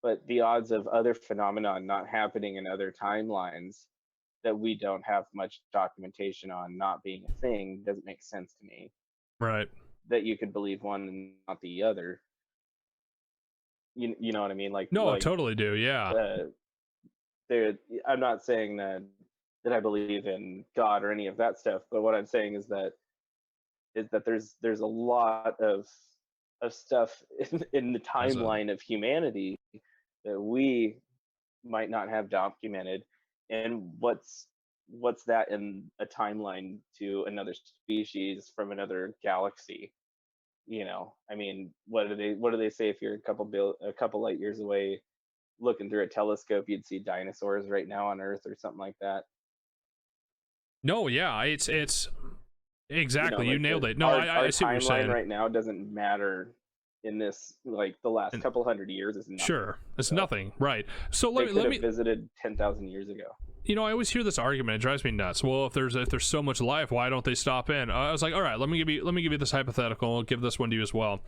But the odds of other phenomenon not happening in other timelines that we don't have much documentation on not being a thing doesn't make sense to me. Right. That you could believe one and not the other. You know what I mean? No, I Like totally do. Yeah. uh, there. I'm not saying that I believe in God or any of that stuff, but what I'm saying is that there's a lot of stuff in the As a timeline of humanity that we might not have documented, and what's that in a timeline to another species from another galaxy? I mean, what do they say, if you're a couple light years away looking through a telescope, you'd see dinosaurs right now on Earth or something like that? no, yeah, it's exactly, you Like nailed the it. No, our I see what you're timeline saying. right now doesn't matter in this, like the last And couple hundred years is nothing. sure, it's So nothing, right? So they could let have me visited 10,000 years ago. I always hear this argument. It drives me nuts. Well, if there's so much life, why don't they stop in? I was like, all right, let me give you this hypothetical. I'll give this one to you as well.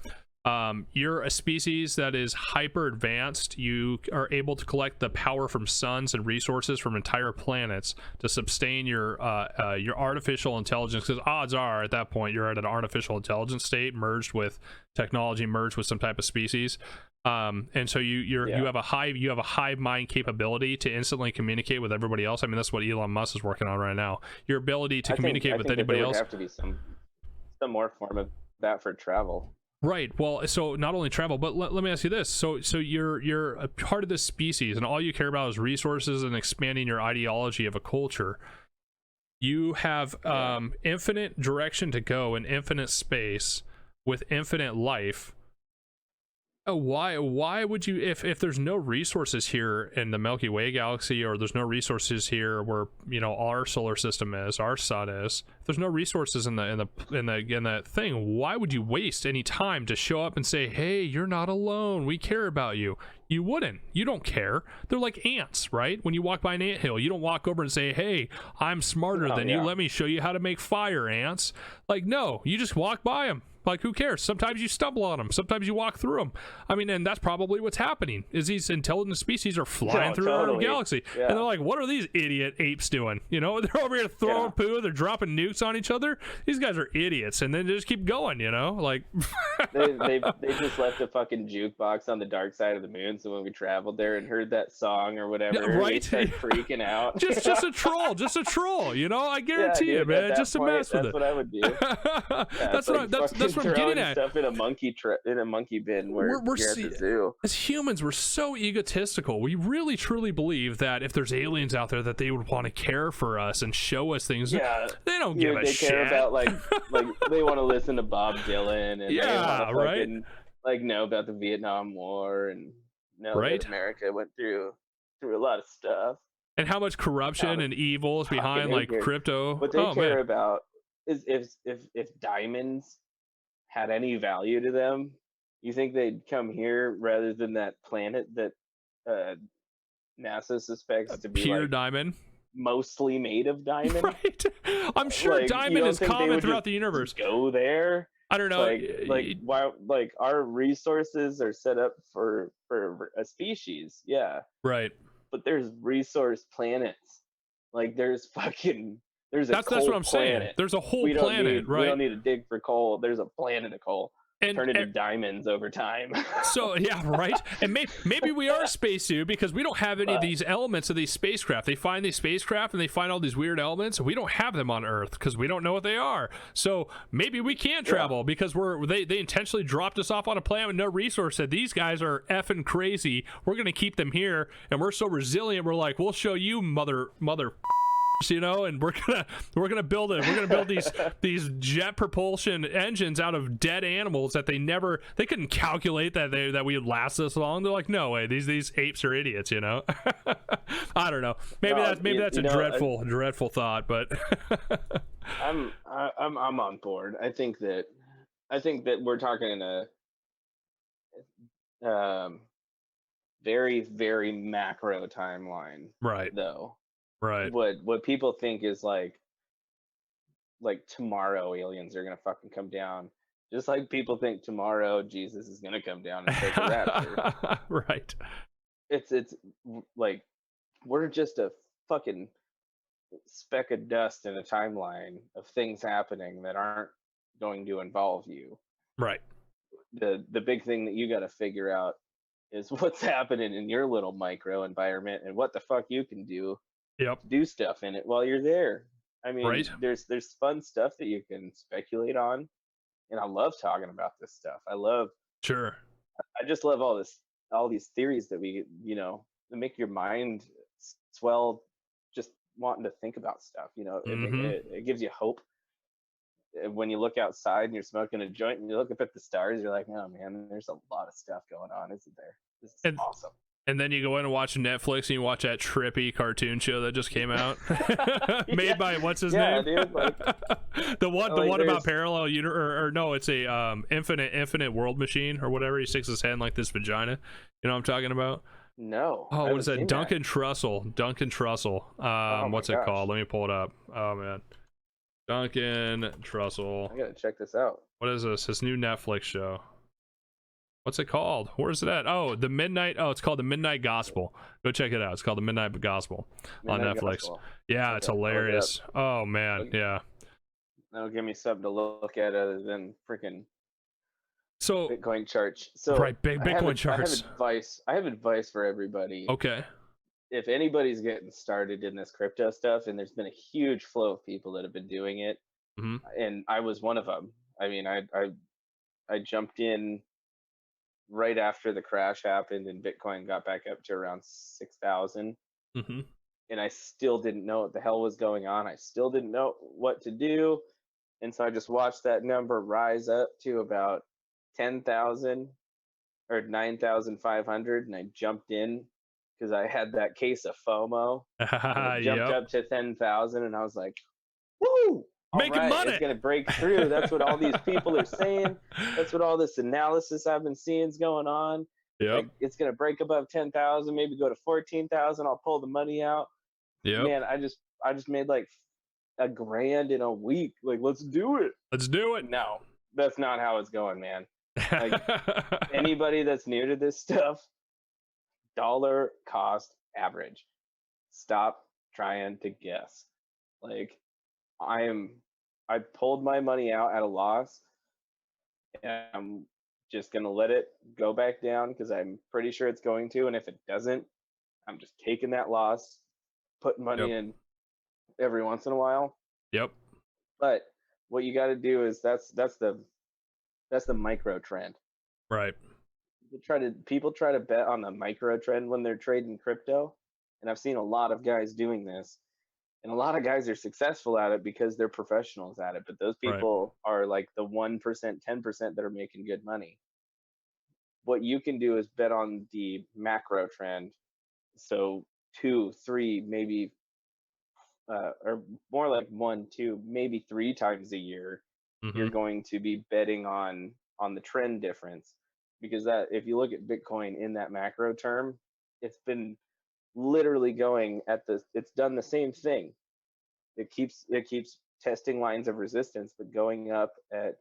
You're a species that is hyper advanced. You are able to collect the power from suns and resources from entire planets to sustain your artificial intelligence. Because odds are, at that point, you're at an artificial intelligence state merged with technology, merged with some type of species. And so you Yeah, have a hive mind capability to instantly communicate with everybody else. I mean, that's what Elon Musk is working on right now. Your ability to I think communicate I with think that there anybody would else. have to be some more form of that for travel. Right. Well, so not only travel, but let me ask you this. So you're a part of this species, and all you care about is resources and expanding your ideology of a culture. You have Yeah. infinite direction to go in infinite space with infinite life. Why would you, if there's no resources here in the Milky Way galaxy, or there's no resources here where our solar system is, our sun is, if there's no resources in the thing, why would you waste any time to show up and say, hey, you're not alone, we care about you? You wouldn't. You don't care. They're like ants, right? When you walk by an anthill, you don't walk over and say, hey, I'm smarter Oh than you, yeah. let me show you how to make fire, ants. Like, no, you just walk by them. Like, who cares? Sometimes you stumble on them. Sometimes you walk through them. I mean, and that's probably what's happening, is these intelligent species are flying No, through our totally. galaxy. And Yeah. they're like, what are these idiot apes doing? They're over here throwing poo. They're dropping nukes on each other. These guys are idiots. And then they just keep going, Like, They just left a fucking jukebox on the dark side of the moon, so when we traveled there and heard that song or whatever, yeah, right? they start freaking out. just a troll. Just a troll. I guarantee Yeah, it, dude, at man. that Just to point, mess with that's it. what I would do. Yeah, that's it's like that's fucking what I'm getting throwing at. stuff in a monkey bin where We're you're at the zoo. as humans, we're so egotistical. We really truly believe that if there's aliens out there, that they would want to care for us and show us things. Yeah, They don't give a they shit. care about like they want to listen to Bob Dylan, and they Yeah, want to right. fucking know about the Vietnam War and know Right. that America went through a lot of stuff. And how much corruption and evil is behind like crypto. What they Oh care man. about is if diamonds had any value to them, you think they'd come here rather than that planet that uh, NASA suspects to be Pure like diamond. mostly made of diamond? Right. I'm sure You diamond don't is think they common would throughout just the universe. go there? I don't know. Why, like our resources are set up for a species, yeah, Right. but there's resource planets. Like there's a That's coal what I'm saying. planet. There's a whole planet, right? We don't need to dig for coal. There's a planet of coal. Turn into And diamonds over time. so yeah, right. And maybe we are a spacesuit because we don't have any of these elements of these spacecraft. They find these spacecraft and they find all these weird elements. We don't have them on Earth because we don't know what they are. So maybe we can't travel because they intentionally dropped us off on a planet with no resource. Said these guys are effing crazy. We're gonna keep them here, and we're so resilient. We're like, we'll show you, mother. And we're gonna build these jet propulsion engines out of dead animals that they couldn't calculate that we would last this long. They're like, no way, these apes are idiots. I don't know. Maybe that's a dreadful thought, but I'm on board. I think that we're talking in a very, very macro timeline, right, though. right. What people think is like tomorrow aliens are gonna fucking come down, just like people think tomorrow Jesus is gonna come down and take a rapture. Right. It's like we're just a fucking speck of dust in a timeline of things happening that aren't going to involve you. Right. The big thing that you got to figure out is what's happening in your little micro environment and what the fuck you can do Yep. to do stuff in it while you're there. I mean, Right. there's fun stuff that you can speculate on, and I love talking about this stuff. Sure. I just love all these theories that we, that make your mind swell just wanting to think about stuff. Mm-hmm. It gives you hope. When you look outside and you're smoking a joint and you look up at the stars, you're like, oh man, there's a lot of stuff going on, isn't there? This is And awesome. and then you go in and watch Netflix and you watch that trippy cartoon show that just came out, made by what's his name? Dude, like, the one like about parallel or no, it's a infinite world machine or whatever. He sticks his head in like this vagina. You know what I'm talking about? No. Oh, what is that? Duncan Trussell. What's it called? Let me pull it up. Oh man, Duncan Trussell. I gotta check this out. What is this? His new Netflix show. What's it called? Where is it at? Oh, it's called The Midnight Gospel. Go check it out. It's called The Midnight Gospel on Netflix. Gospel. Yeah, Okay, it's hilarious. Oh man, yeah. That'll give me something to look at other than freaking So Bitcoin charts. So right, Bitcoin charts. I have advice for everybody. Okay. If anybody's getting started in this crypto stuff, and there's been a huge flow of people that have been doing it, and I was one of them. I mean, I jumped in right after the crash happened and Bitcoin got back up to around 6,000. And I still didn't know what the hell was going on. I still didn't know what to do. And so I just watched that number rise up to about 10,000 or 9,500. And I jumped in because I had that case of FOMO. I jumped up to 10,000 and I was like, woo! Making money. It's gonna break through. That's what all these people are saying. That's what all this analysis I've been seeing is going on. Yeah. Like, it's gonna break above 10,000, maybe go to 14,000. I'll pull the money out. Yeah. Man, I just made like $1,000 in a week. Like, let's do it. Let's do it. No, that's not how it's going, man. Like, anybody that's new to this stuff, dollar cost average. Stop trying to guess. Like, I pulled my money out at a loss, and I'm just gonna let it go back down because I'm pretty sure it's going to. And if it doesn't, I'm just taking that loss, putting money in every once in a while. Yep. But what you got to do is that's the micro trend. Right. People try to bet on the micro trend when they're trading crypto, and I've seen a lot of guys doing this. And a lot of guys are successful at it because they're professionals at it. But those people are like the 1%, 10% that are making good money. What you can do is bet on the macro trend. So 2, 3, maybe, or more like 1, 2, maybe 3 times a year, you're going to be betting on the trend difference. Because that, if you look at Bitcoin in that macro term, it's been literally going it's done the same thing. It keeps testing lines of resistance, but going up at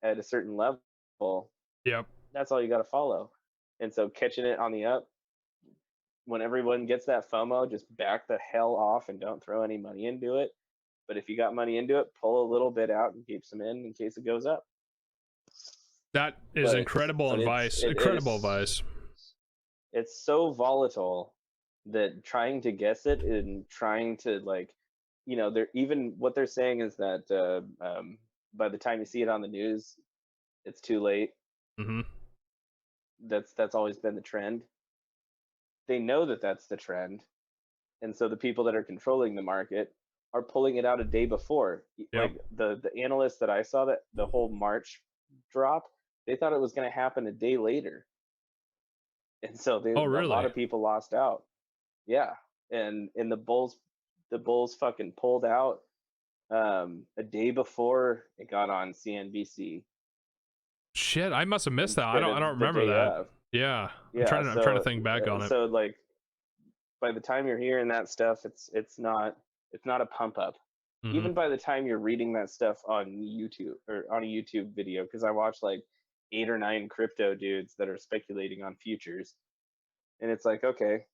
a certain level. Yep. That's all you got to follow. And so catching it on the up, when everyone gets that FOMO, just back the hell off and don't throw any money into it. But if you got money into it, pull a little bit out and keep some in case it goes up. That is incredible advice. Incredible advice. It's so volatile that trying to guess it and trying to, like, they're even what they're saying is that by the time you see it on the news, it's too late. That's always been the trend. They know that that's the trend, and so the people that are controlling the market are pulling it out a day before. Like the analysts that I saw, that the whole March drop, they thought it was going to happen a day later, and so a lot of people lost out. Yeah, and the bulls fucking pulled out a day before it got on CNBC. Shit, I must have missed that. I don't remember that. Yeah. I'm trying to think back on it. So like, by the time you're hearing that stuff, it's not a pump up. Even by the time you're reading that stuff on YouTube or on a YouTube video, because I watch like 8 or 9 crypto dudes that are speculating on futures, and it's like, okay,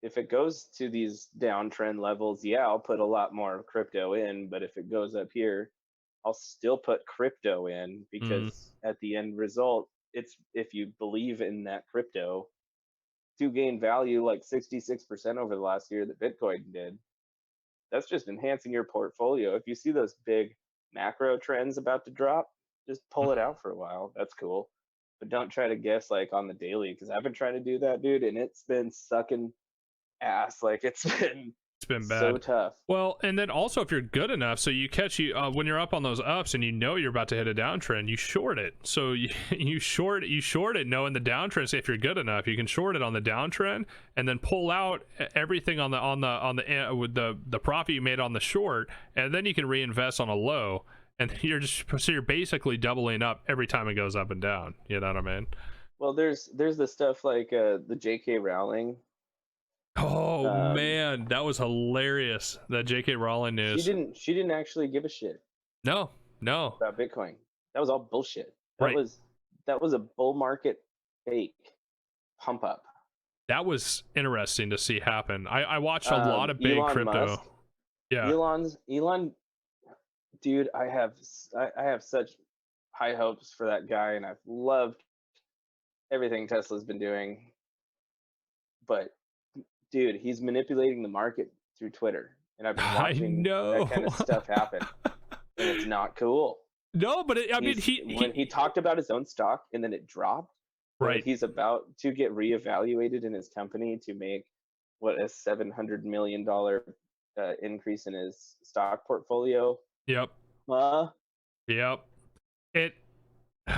if it goes to these downtrend levels, yeah, I'll put a lot more crypto in. But if it goes up here, I'll still put crypto in, because at the end result, it's, if you believe in that crypto, to gain value like 66% over the last year that Bitcoin did. That's just enhancing your portfolio. If you see those big macro trends about to drop, just pull it out for a while. That's cool. But don't try to guess like on the daily, because I've been trying to do that, dude, and it's been sucking ass. Like it's been so bad. tough. Well, and then also if you're good enough, so you catch when you're up on those ups and you know you're about to hit a downtrend, you short it. So you short it knowing the downtrend. So if you're good enough, you can short it on the downtrend and then pull out everything on the with the profit you made on the short, and then you can reinvest on a low. And you're basically doubling up every time it goes up and down. You know what I mean? Well, there's the stuff like the J.K. Rowling. Oh man, that was hilarious. That J.K. Rowling news. She didn't actually give a shit. No. About Bitcoin. That was all bullshit. That Right. was a bull market fake pump up. That was interesting to see happen. I watched a lot of big Elon crypto. Musk, Yeah. Elon, dude, I have such high hopes for that guy, and I've loved everything Tesla's been doing. But dude, he's manipulating the market through Twitter, and I've been watching that kind of stuff happen, and it's not cool. No, but when he talked about his own stock and then it dropped. Right. He's about to get reevaluated in his company to make what a $700 million increase in his stock portfolio. Yep. Yep.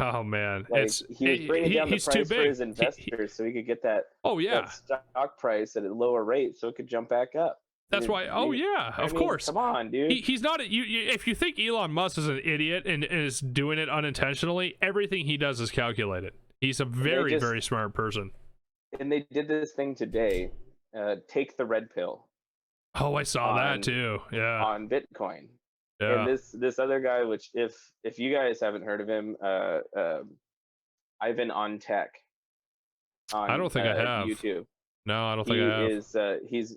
Oh man, like he was bringing down the price for his investors so he could get that. Oh yeah. That stock price at a lower rate so it could jump back up. That's why. Oh yeah, of course. Come on, dude. He's not. If you think Elon Musk is an idiot and is doing it unintentionally, everything he does is calculated. He's a very smart person. And they did this thing today. Take the red pill. Oh, I saw that too. Yeah. On Bitcoin. Yeah. And this other guy, which if you guys haven't heard of him, Ivan on Tech. I don't think I have. YouTube. No, I don't think I have. He's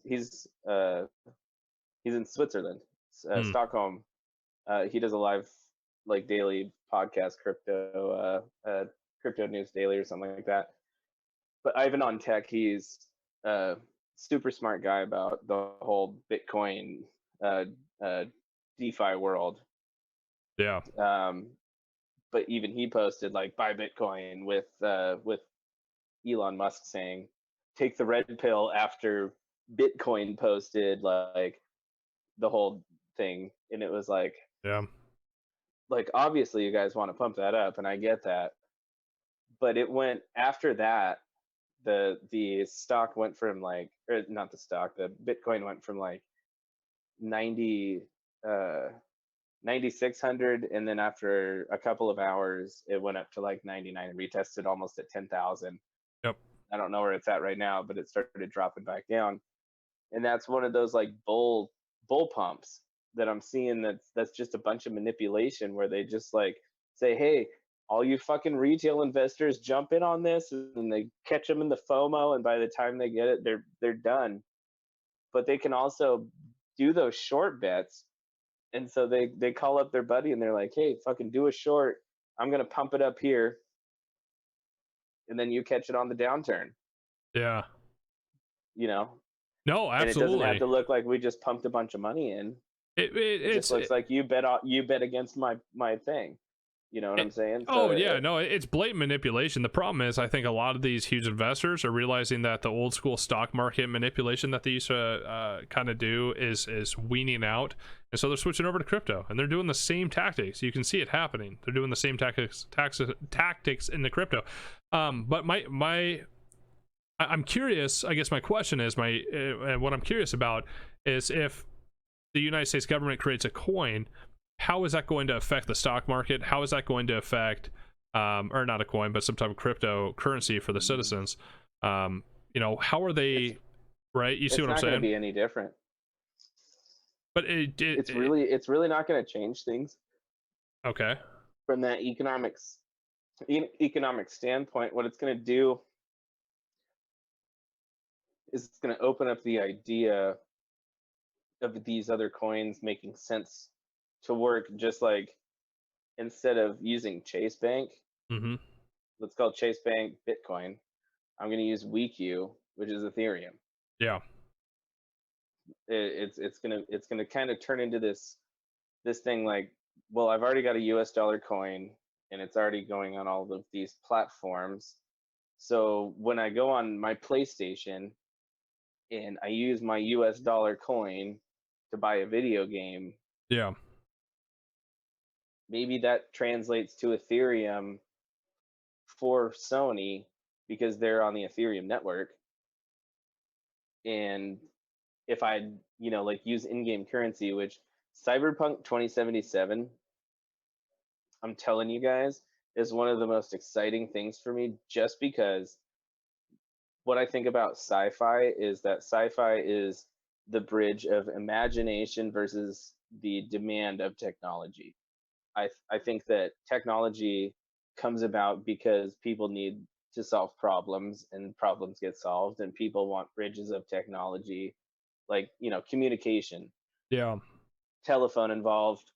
in Switzerland, Stockholm. He does a live like daily podcast, crypto news daily or something like that. But Ivan on Tech, he's a super smart guy about the whole Bitcoin DeFi world. Yeah. But even he posted like buy Bitcoin with Elon Musk saying take the red pill after Bitcoin posted like the whole thing, and it was like, yeah, like obviously you guys want to pump that up, and I get that, but it went after that. The stock went from like, or not the stock, the Bitcoin went from like 9,600, and then after a couple of hours it went up to like 99 and retested almost at 10,000. Yep. I don't know where it's at right now, but it started dropping back down, and that's one of those like bull pumps that I'm seeing. That's just a bunch of manipulation where they just like say, hey, all you fucking retail investors jump in on this, and they catch them in the FOMO, and by the time they get it, they're done. But they can also do those short bets, and so they call up their buddy and they're like, hey, fucking do a short, I'm gonna pump it up here, and then you catch it on the downturn. Yeah. You know? No, absolutely. And it doesn't have to look like we just pumped a bunch of money in. It just looks like you bet against my thing. You know what I'm saying? So it's blatant manipulation. The problem is, I think a lot of these huge investors are realizing that the old school stock market manipulation that they used to kind of do is weaning out, and so they're switching over to crypto, and they're doing the same tactics. You can see it happening. They're doing the same tactics in the crypto. But I'm curious. I guess my question is what I'm curious about is if the United States government creates a coin, how is that going to affect the stock market? How is that going to affect, or not a coin, but some type of cryptocurrency for the citizens? How are they, right? You see what I'm saying? It's not going to be any different. But it's really not going to change things. Okay. From that economic standpoint, what it's going to do is it's going to open up the idea of these other coins making sense to work, just like instead of using Chase Bank, let's call Chase Bank Bitcoin. I'm going to use WeQ, which is Ethereum. Yeah. It's gonna kind of turn into this thing like, well, I've already got a US dollar coin and it's already going on all of these platforms. So when I go on my PlayStation and I use my US dollar coin to buy a video game, Yeah. maybe that translates to Ethereum for Sony because they're on the Ethereum network. And if I, like use in-game currency, which Cyberpunk 2077, I'm telling you guys, is one of the most exciting things for me, just because what I think about sci-fi is that sci-fi is the bridge of imagination versus the demand of technology. I think that technology comes about because people need to solve problems, and problems get solved, and people want bridges of technology, like, communication. Yeah. Telephone involved.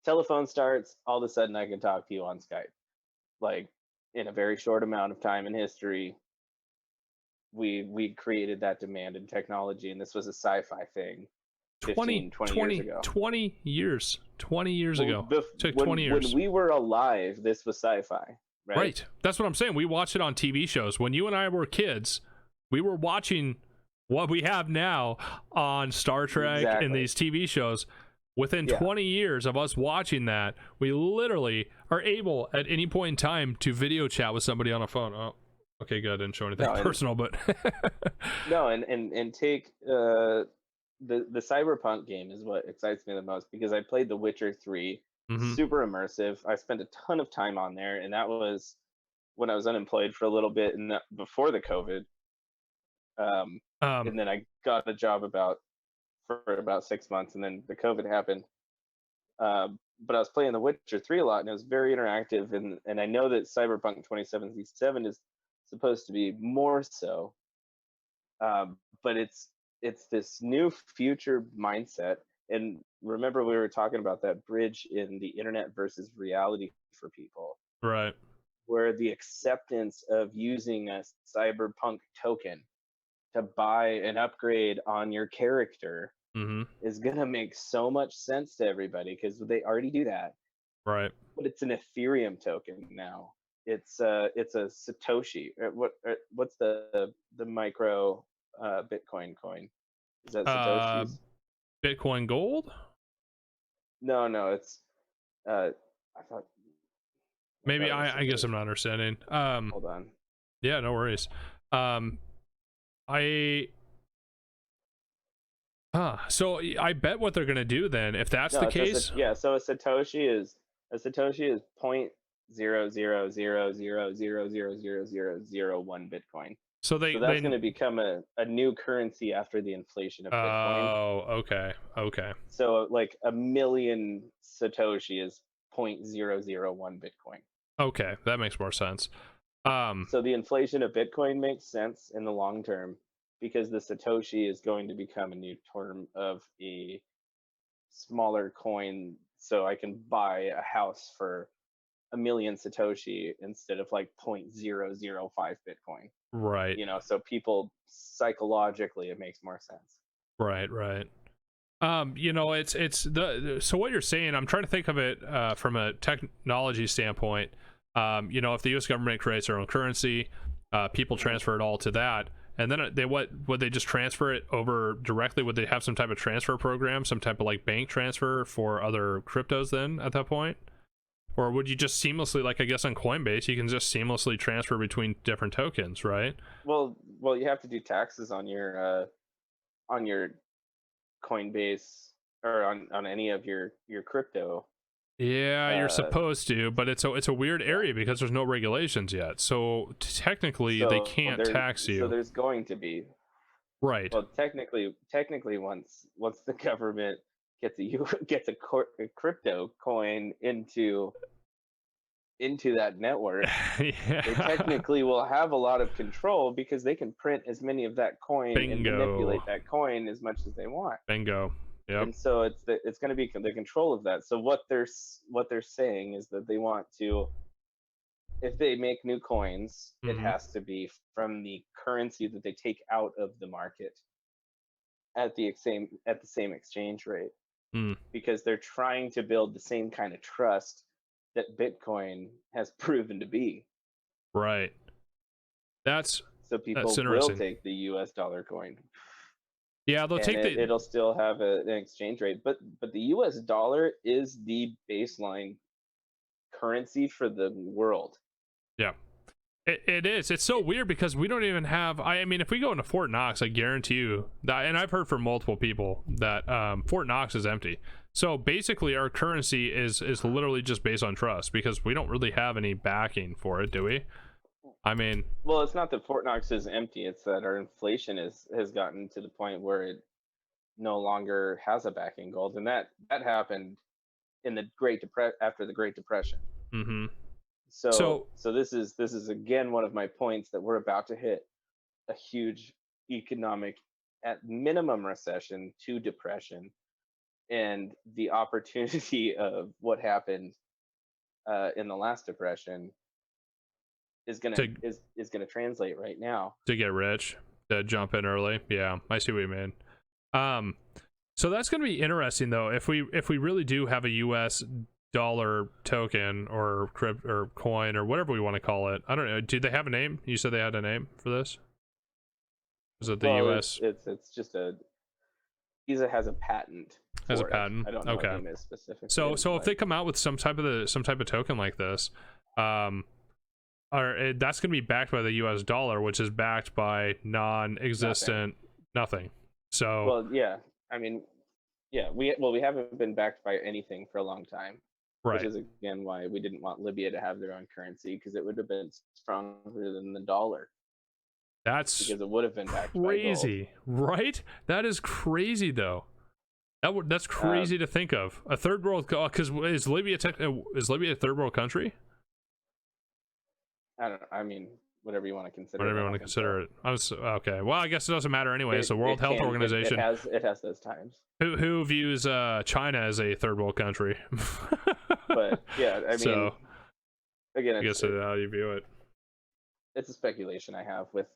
Telephone starts, all of a sudden I can talk to you on Skype. Like, in a very short amount of time in history, we created that demand in technology, and this was a sci-fi thing 15, 20 years ago. 20 years. 20 years Well, ago. Took when, 20 years. when we were alive, this was sci-fi, right? Right. That's what I'm saying. We watched it on TV shows. When you and I were kids, we were watching what we have now on Star Trek and Exactly. these TV shows. Within Yeah. 20 years of us watching that, we literally are able at any point in time to video chat with somebody on a phone. Oh, okay, good. I didn't show anything personal, but No, and take the Cyberpunk game is what excites me the most, because I played The Witcher 3, Mhm. super immersive. I spent a ton of time on there, and that was when I was unemployed for a little bit, and before the COVID. And then I got a job for about 6 months, and then the COVID happened. But I was playing The Witcher 3 a lot, and it was very interactive, and I know that Cyberpunk 2077 is supposed to be more so. But it's this new future mindset. And remember, we were talking about that bridge in the internet versus reality for people, right. where the acceptance of using a cyberpunk token to buy an upgrade on your character Mhm. is gonna make so much sense to everybody, because they already do that. Right. But it's an Ethereum token now. It's a Satoshi. What's the micro Bitcoin coin? Is that Satoshi's? Bitcoin Gold? No, it's I thought Maybe it was I guess I'm Satoshi. not understanding. Hold on. Yeah, no worries. I so I bet what they're gonna do then, if that's the case. So a Satoshi is 0.0000000001 Bitcoin. So So that's going to become a new currency after the inflation of Bitcoin. Oh, okay. So like a million Satoshi is 0.001 Bitcoin. Okay, that makes more sense. So the inflation of Bitcoin makes sense in the long term, because the Satoshi is going to become a new term of a smaller coin. So I can buy a house for a million Satoshi instead of like 0.005 Bitcoin. Right. So people psychologically, it makes more sense. Right. It's so what you're saying, I'm trying to think of it from a technology standpoint. If the US government creates their own currency, people transfer it all to that, and then would they just transfer it over directly? Would they have some type of transfer program, some type of like bank transfer for other cryptos then at that point? Or would you just seamlessly, like I guess on Coinbase, you can just seamlessly transfer between different tokens, right? Well, you have to do taxes on your Coinbase, or on any of your crypto. Yeah, you're supposed to, but it's a weird area because there's no regulations yet. So technically, they can't tax you. So there's going to be. Right. Well, technically, once the government gets a crypto coin into that network, Yeah. they technically will have a lot of control, because they can print as many of that coin and manipulate that coin as much as they want. Bingo. Yep. And so it's going to be the control of that. So what they're saying is that they want to if they make new coins, it Mhm. has to be from the currency that they take out of the market at the same exchange rate, Mm, because they're trying to build the same kind of trust that Bitcoin has proven to be. right. That's So that's people will interesting. take the US dollar coin, Yeah, they'll and take the it'll still have an exchange rate, but the US dollar is the baseline currency for the world. yeah. It is. It's so It- weird because we don't even have. I mean, if we go into Fort Knox, I guarantee you that, and I've heard from multiple people that Fort Knox is empty. So basically, our currency is literally just based on trust because we don't really have any backing for it, do we? I mean, well, it's not that Fort Knox is empty, it's that our inflation has gotten to the point where it no longer has a backing gold, and that happened in the after the Great Depression. hmm So so this is again one of my points that we're about to hit a huge economic, at minimum, recession to depression, and the opportunity of what happened in the last depression is gonna to is gonna translate right now. to get rich, to jump in early. Yeah, I see what you mean. Um, so that's going to be interesting though. If we really do have a U.S. dollar token or crypt or coin or whatever we want to call it, I don't know. Do they have a name? You said they had a name for this. Is it the Well, U.S. it's just a Visa has a patent as a for it. patent? I don't know what Okay. name is specifically, So if but they come out with some type of token like this, um, or that's going to be backed by the U.S. dollar, which is backed by nothing. non-existent nothing. So Well, yeah, I mean, yeah, we haven't been backed by anything for a long time, which right. is again why we didn't want Libya to have their own currency, because it would have been stronger than the dollar, That's because it would have been backed by gold. crazy, right? That is crazy, though. That's Uh, crazy to think of. A third world, because is Libya a third world country? I don't know. I mean, whatever you want to consider it. Whatever I you want to don't think so. consider it. I was okay. Well, I guess it doesn't matter anyway. It's the World It Health can it Organization has those times. who views China as a third world country. But yeah, I mean, So again, I guess that's how you view it. it's a speculation I have with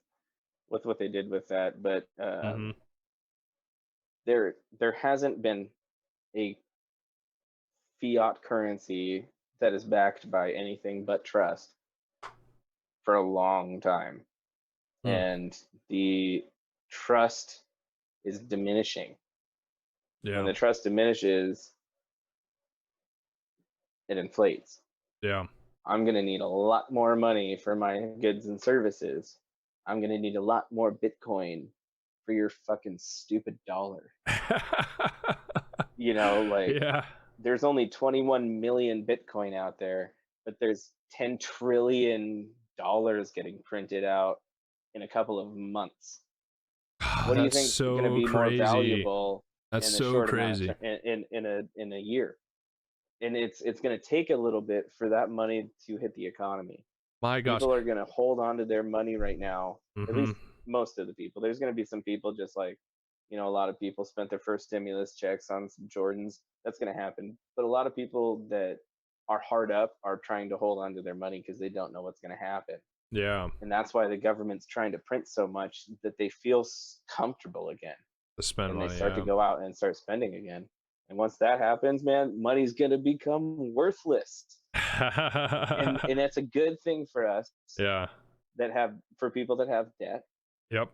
what they did with that, but Hmm there hasn't been a fiat currency that is backed by anything but trust for a long time, Mm. and the trust is diminishing. When Yeah, the trust diminishes, it inflates. yeah. I'm going to need a lot more money for my goods and services. I'm going to need a lot more Bitcoin for your fucking stupid dollar. Like, Yeah. there's only 21 million Bitcoin out there, but there's $10 trillion getting printed out in a couple of months. What do you That's think is going to so be more crazy. valuable That's in a so short amount crazy. of time, in a year? And it's going to take a little bit for that money to hit the economy. My gosh. People are going to hold on to their money right now, at Hmm least most of the people. There's going to be some people, just like, a lot of people spent their first stimulus checks on some Jordans. That's going to happen. But a lot of people that are hard up are trying to hold on to their money because they don't know what's going to happen. Yeah. And that's why the government's trying to print so much, that they feel comfortable again, To spend and they money. start to Yeah. go out and start spending again. And once that happens, man, money's going to become worthless. And that's a good thing for us, Yeah. for people that have debt. Yep.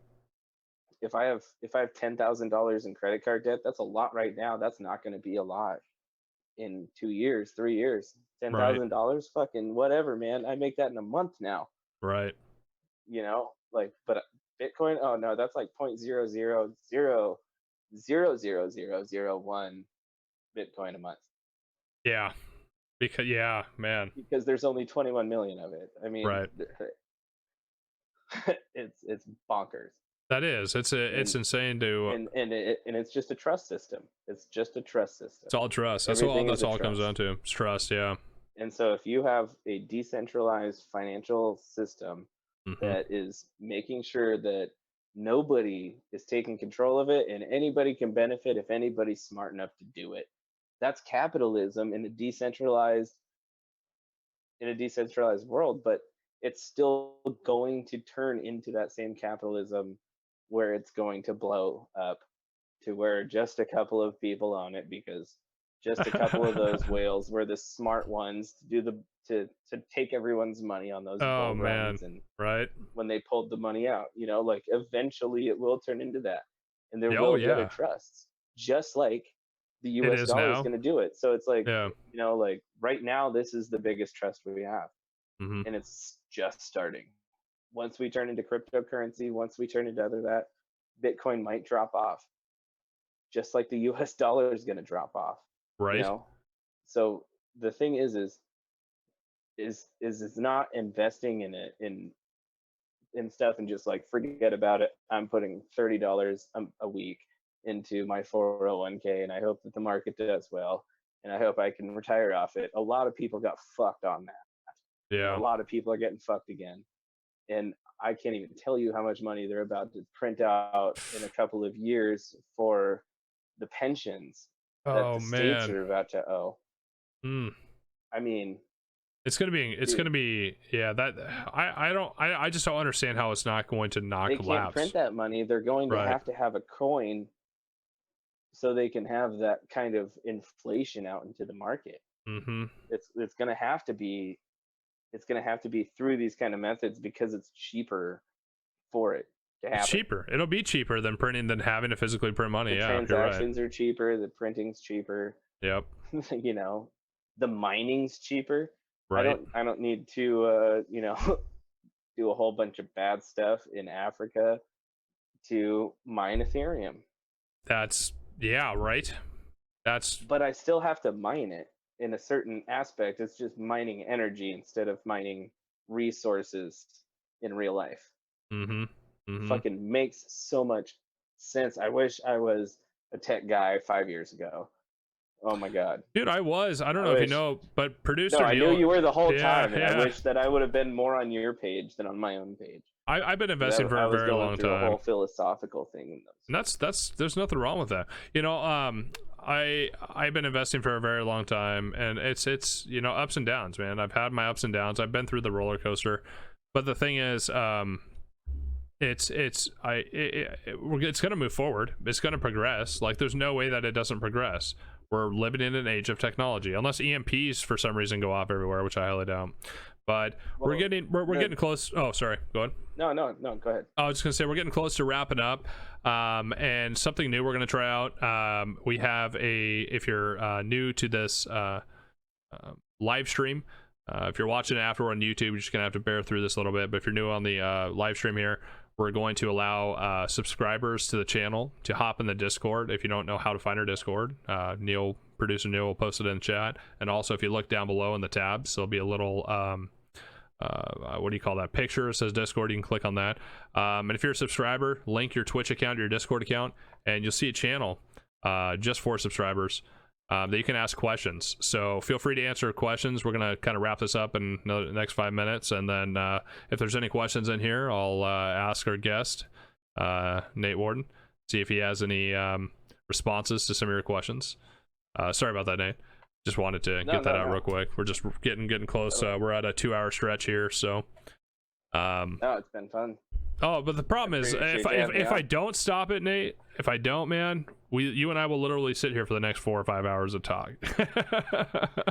If I have $10,000 in credit card debt, that's a lot right now. That's not going to be a lot in 2 years, 3 years. ten Right. thousand dollars, fucking whatever, man. I make that in a month now. Right. Like, but Bitcoin, oh no, that's like 0.000000001 Bitcoin a month, Yeah. Because yeah, man. because there's only 21 million of it. I mean, Right. it's bonkers. That is. It's And insane to. and it's just a trust system. It's just a trust system. It's all trust. Everything is That's a all it comes down trust. to. It's trust. Yeah. And so if you have a decentralized financial system Hmm that is making sure that nobody is taking control of it, and anybody can benefit if anybody's smart enough to do it, that's capitalism in a decentralized in a decentralized world, but it's still going to turn into that same capitalism where it's going to blow up to where just a couple of people own it because just a couple of those whales were the smart ones to do to take everyone's money on those Oh bull man, runs, and right? when they pulled the money out, like eventually it will turn into that, and there Oh will get a yeah, trust, just like the it US is dollar is now. going to do it. So it's like, Yeah. like right now this is the biggest trust we have, Hmm. and it's just starting. Once we turn into cryptocurrency, once we turn into other that, Bitcoin might drop off, just like the US dollar is going to drop off, you Right. know? So the thing is not investing in it in stuff and just like forget about it. I'm putting $30 a week into my 401k, and I hope that the market does well, and I hope I can retire off it. A lot of people got fucked on that. A Yeah. lot of people are getting fucked again. And I can't even tell you how much money they're about to print out in a couple of years for the pensions that Oh the states man. are about to owe. Mm. I mean, It's dude, gonna be, yeah, that I just don't understand how it's not going to not they can't print collapse. that money. They're going Right. to have a coin so they can have that kind of inflation out into the market. Mm-hmm. It's going to have to be through these kind of methods because it's cheaper for it to It's happen. cheaper. It'll be cheaper than printing than having to physically print money. The Yeah, you're right. transactions are cheaper, the printing's cheaper, Yep. the mining's cheaper. I Right. don't I don't need to do a whole bunch of bad stuff in Africa to mine Ethereum. That's, yeah, right. That's But I still have to mine it in a certain aspect. It's just mining energy instead of mining resources in real life. mm-hmm. Mm-hmm. Fucking makes so much sense. I wish I was a tech guy 5 years ago. Oh my god. Dude, I don't I know if you wish. know, but No, producer I knew Neil, you were the whole yeah, time, and I yeah. wish that I would have been more on your page than on my own page. I've been Because investing for I a was very going long through a time. whole philosophical thing in those. And that's there's nothing wrong with that. I've been investing for a very long time, and it's ups and downs, man. I've had my ups and downs. I've been through the roller coaster. But the thing is, it's going to move forward. It's going to progress. Like there's no way that it doesn't progress. We're living in an age of technology, unless EMPs for some reason go off everywhere, which I highly doubt. But we're Well, getting close. Oh, sorry, go ahead. no, go ahead. I was just gonna say we're getting close to wrapping up, and something new we're gonna try out. We have if you're new to this live stream, if you're watching it afterward on YouTube, you're just gonna have to bear through this a little bit. But if you're new on the live stream here, we're going to allow subscribers to the channel to hop in the Discord. If you don't know how to find our Discord, producer Neil will post it in the chat. And also, if you look down below in the tabs, there'll be a little what do you call that picture? It says Discord. You can click on that. And if you're a subscriber, link your Twitch account to your Discord account, and you'll see a channel just for subscribers that you can ask questions. So feel free to answer questions. We're gonna kind of wrap this up in the next 5 minutes, and then if there's any questions in here, I'll ask our guest, Nate Worden, see if he has any responses to some of your questions. Sorry about that, Nate. Just wanted to get that out real quick. We're just getting close. We're at a 2-hour stretch here, so. No, it's been fun. Oh, but the problem is, if I don't stop it, Nate, if I don't, man, you and I will literally sit here for the next 4 or 5 hours of talk.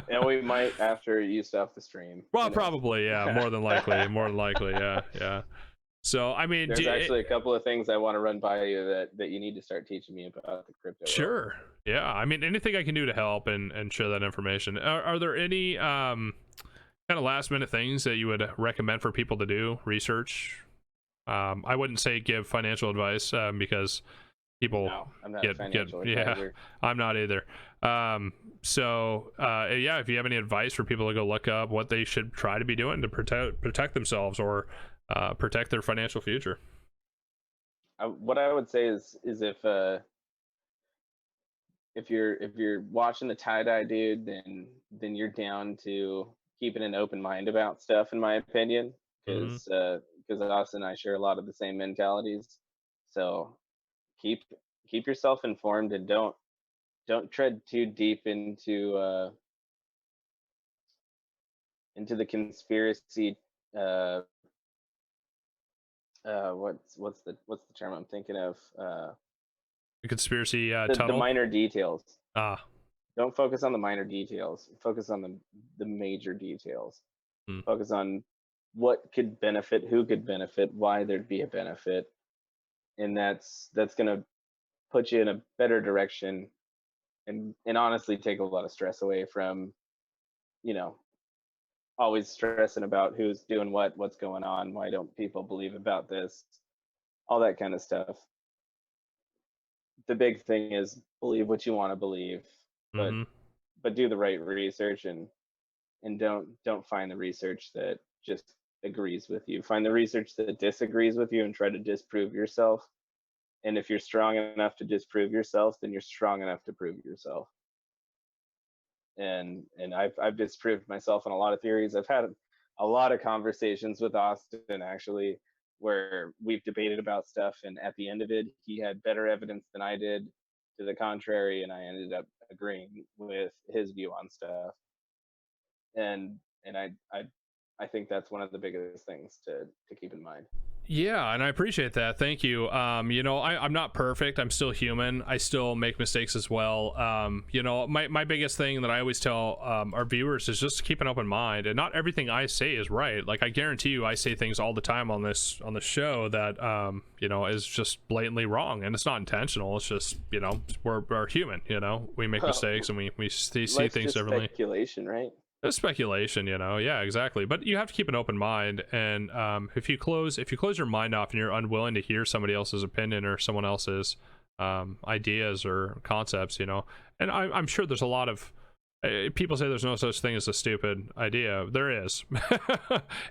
And we might after you stop the stream. Well, probably, yeah, more than likely, yeah. So, I mean, there's actually a couple of things I want to run by you that you need to start teaching me about the crypto world. Sure. Yeah. I mean, anything I can do to help and share that information. Are there any kind of last minute things that you would recommend for people to do? Research? I wouldn't say give financial advice because people I'm not a financial advisor. Yeah, I'm not either. So yeah, if you have any advice for people to go look up what they should try to be doing to protect themselves or protect their financial future. What I would say is if you're watching the tie-dye dude, then you're down to keeping an open mind about stuff, in my opinion, because Austin and I share a lot of the same mentalities. So keep yourself informed, and don't tread too deep into into the conspiracy. What's the term I'm thinking of? The conspiracy The tunnel. minor details. Ah. Don't focus on the minor details. Focus on the major details. Focus on what could benefit, who could benefit, why there'd be a benefit, and that's gonna put you in a better direction, and honestly take a lot of stress away from, always stressing about who's doing what's going on, why don't people believe about this, all that kind of stuff. The big thing is believe what you want to believe, but do the right research, and don't find the research that just agrees with you. Find the research that disagrees with you and try to disprove yourself. And if you're strong enough to disprove yourself, then you're strong enough to prove yourself. And I've disproved myself in a lot of theories. I've had a lot of conversations with Austin, actually, where we've debated about stuff, and at the end of it, he had better evidence than I did to the contrary, and I ended up agreeing with his view on stuff. And I think that's one of the biggest things to keep in mind. Yeah, and I appreciate that. Thank you. I'm not perfect. I'm still human. I still make mistakes as well. My biggest thing that I always tell our viewers is just to keep an open mind, and not everything I say is right. Like, I guarantee you, I say things all the time on the show that is just blatantly wrong, and it's not intentional. It's just, we're human. We make mistakes, and we see things differently. Speculation, right? It's speculation, yeah, exactly. But you have to keep an open mind, and if you close your mind off and you're unwilling to hear somebody else's opinion or someone else's ideas or concepts, and I'm sure there's a lot of people say there's no such thing as a stupid idea. There is.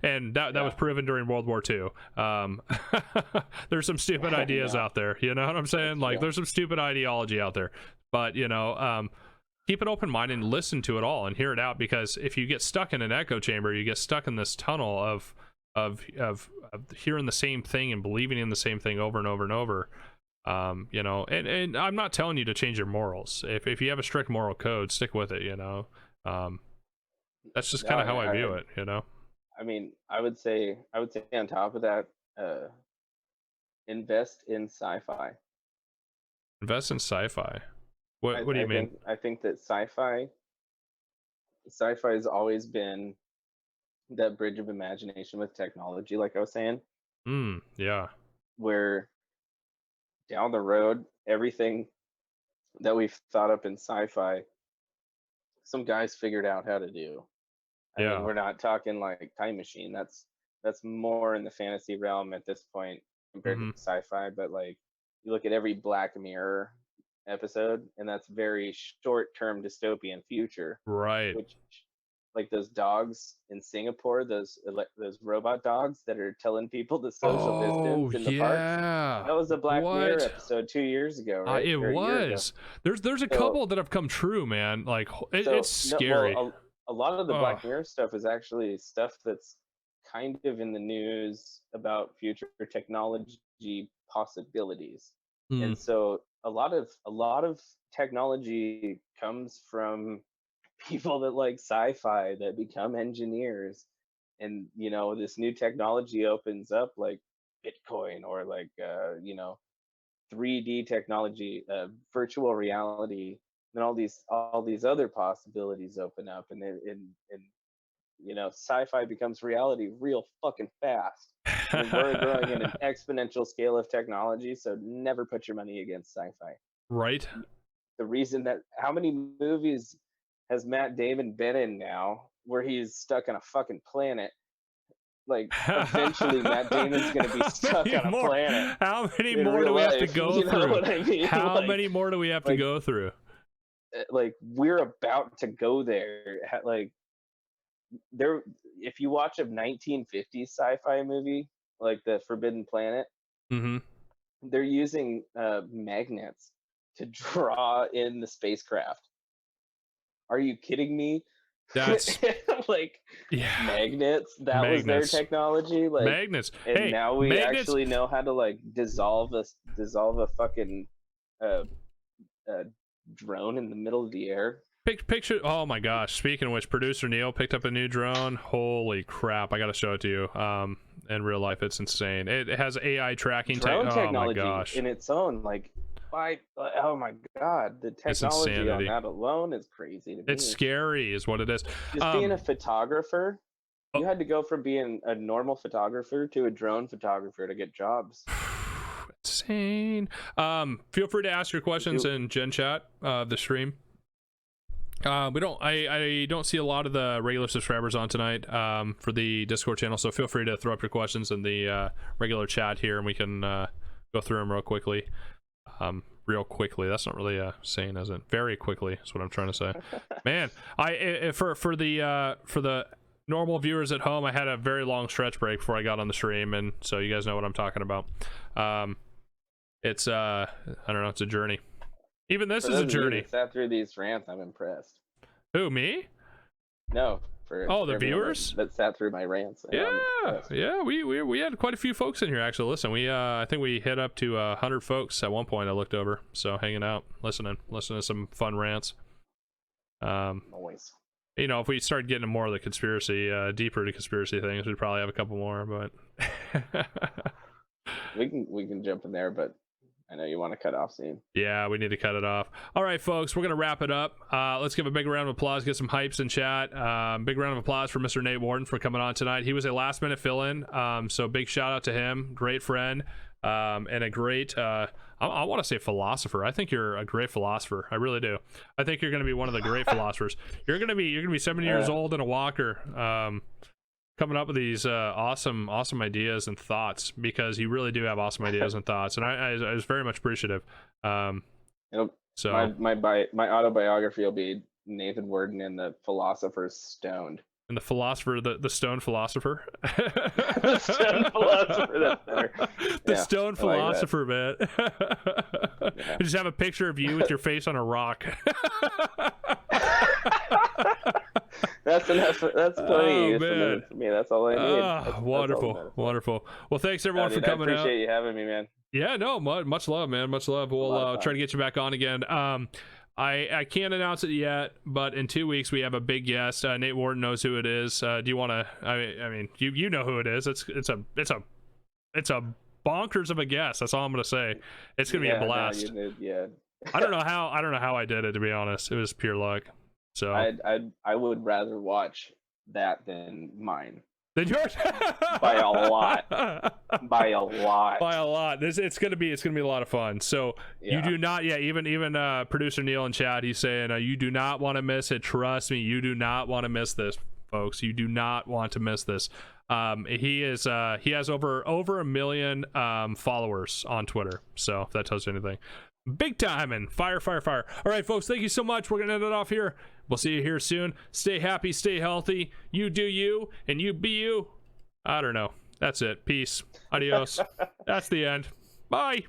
And that was proven during World War II. There's some stupid ideas out there, you know what I'm saying? Like, there's some stupid ideology out there, but keep an open mind and listen to it all and hear it out, because if you get stuck in an echo chamber, you get stuck in this tunnel of hearing the same thing and believing in the same thing over and over and over. And I'm not telling you to change your morals. If you have a strict moral code, stick with it. That's just kind of how I view it. I mean, I would say on top of that, invest in sci-fi. Invest in sci-fi. What do you mean? I think that sci-fi has always been that bridge of imagination with technology, like I was saying. Yeah. Where down the road, everything that we've thought up in sci-fi, some guys figured out how to do. I mean, we're not talking like time machine. That's more in the fantasy realm at this point compared to sci-fi. But like, you look at every Black Mirror episode, and that's very short-term dystopian future, right? Which, like those dogs in Singapore, those robot dogs that are telling people the social distance in the parks. That was a Black Mirror episode 2 years ago, right? It was. There's a couple that have come true, man. Like, it's scary. A lot of the Black Mirror stuff is actually stuff that's kind of in the news about future technology possibilities. And so a lot of technology comes from people that like sci-fi, that become engineers, and this new technology opens up, like Bitcoin, or like 3D technology, virtual reality, and all these other possibilities open up, and sci-fi becomes reality real fucking fast. And we're growing at an exponential scale of technology, so never put your money against sci-fi. Right. The reason that, how many movies has Matt Damon been in now where he's stuck on a fucking planet? Like, eventually Matt Damon's going to be stuck on a planet. How many more do we have to go through? You know what I mean? How many more do we have to go through? Like, we're about to go there. Like, if you watch a 1950s sci-fi movie, like The Forbidden Planet, they're using magnets to draw in the spacecraft. Are you kidding me? That's like, magnets. That was their technology. Like, magnets. And now we actually know how to like dissolve a fucking drone in the middle of the air. Picture. Oh my gosh! Speaking of which, producer Neil picked up a new drone. Holy crap! I gotta show it to you. In real life, it's insane. It has AI tracking. Drone technology oh my gosh! in its own, like, oh my god, the technology on that alone is crazy to me. It's scary, is what it is. Just being a photographer, you had to go from being a normal photographer to a drone photographer to get jobs. Insane. Feel free to ask your questions in Gen Chat, the stream. I don't see a lot of the regular subscribers on tonight for the Discord channel, so feel free to throw up your questions in the regular chat here, and we can go through them real quickly. Real quickly. That's not really a saying, is it? Very quickly is what I'm trying to say. Man, for the normal viewers at home, I had a very long stretch break before I got on the stream, and so you guys know what I'm talking about. It's I don't know, it's a journey. Even this is a journey. Sat through these rants, I'm impressed. Who, me? No, for the viewers that sat through my rants. Yeah, we had quite a few folks in here actually. Listen, I think we hit up to 100 folks at one point. I looked over, so hanging out, listening to some fun rants. Noise. You know, if we start getting more of the conspiracy, deeper to conspiracy things, we'd probably have a couple more. But we can jump in there, but I know you want to cut off soon. Yeah, we need to cut it off. All right, folks, we're going to wrap it up. Let's give a big round of applause, get some hypes in chat. Big round of applause for Mr. Nate Worden for coming on tonight. He was a last-minute fill-in, so big shout-out to him. Great friend, and a great, I want to say philosopher. I think you're a great philosopher. I really do. I think you're going to be one of the great philosophers. You're going to be 70 years old and a walker. Coming up with these awesome ideas and thoughts, because you really do have awesome ideas and thoughts, and I was very much appreciative. So my autobiography will be Nathan Worden and the Philosopher's Stoned. And the philosopher, the stone philosopher. The stone philosopher, that's better. The stone philosopher, man. You just have a picture of you with your face on a rock. That's enough. That's plenty for me. That's all I need. Wonderful. Well, thanks everyone for coming out. I appreciate you having me, man. Yeah, no, much love, man. Much love. We'll try to get you back on again. I can't announce it yet, but in 2 weeks we have a big guest. Nate Worden knows who it is. Do you want to? I mean, you know who it is. It's a bonkers of a guest. That's all I'm gonna say. It's gonna be a blast. Yeah. I don't know how I did it, to be honest. It was pure luck. So I would rather watch that than mine. Than yours? By a lot. It's gonna be a lot of fun. So you do not, even producer Neil in chat, he's saying you do not want to miss it. Trust me, you do not want to miss this, folks. You do not want to miss this. He has over 1 million followers on Twitter. So if that tells you anything. Big time and fire. All right, folks, thank you so much. We're gonna end it off here. We'll see you here soon. Stay happy, stay healthy. You do you, and you be you. I don't know. That's it. Peace. Adios. That's the end. Bye.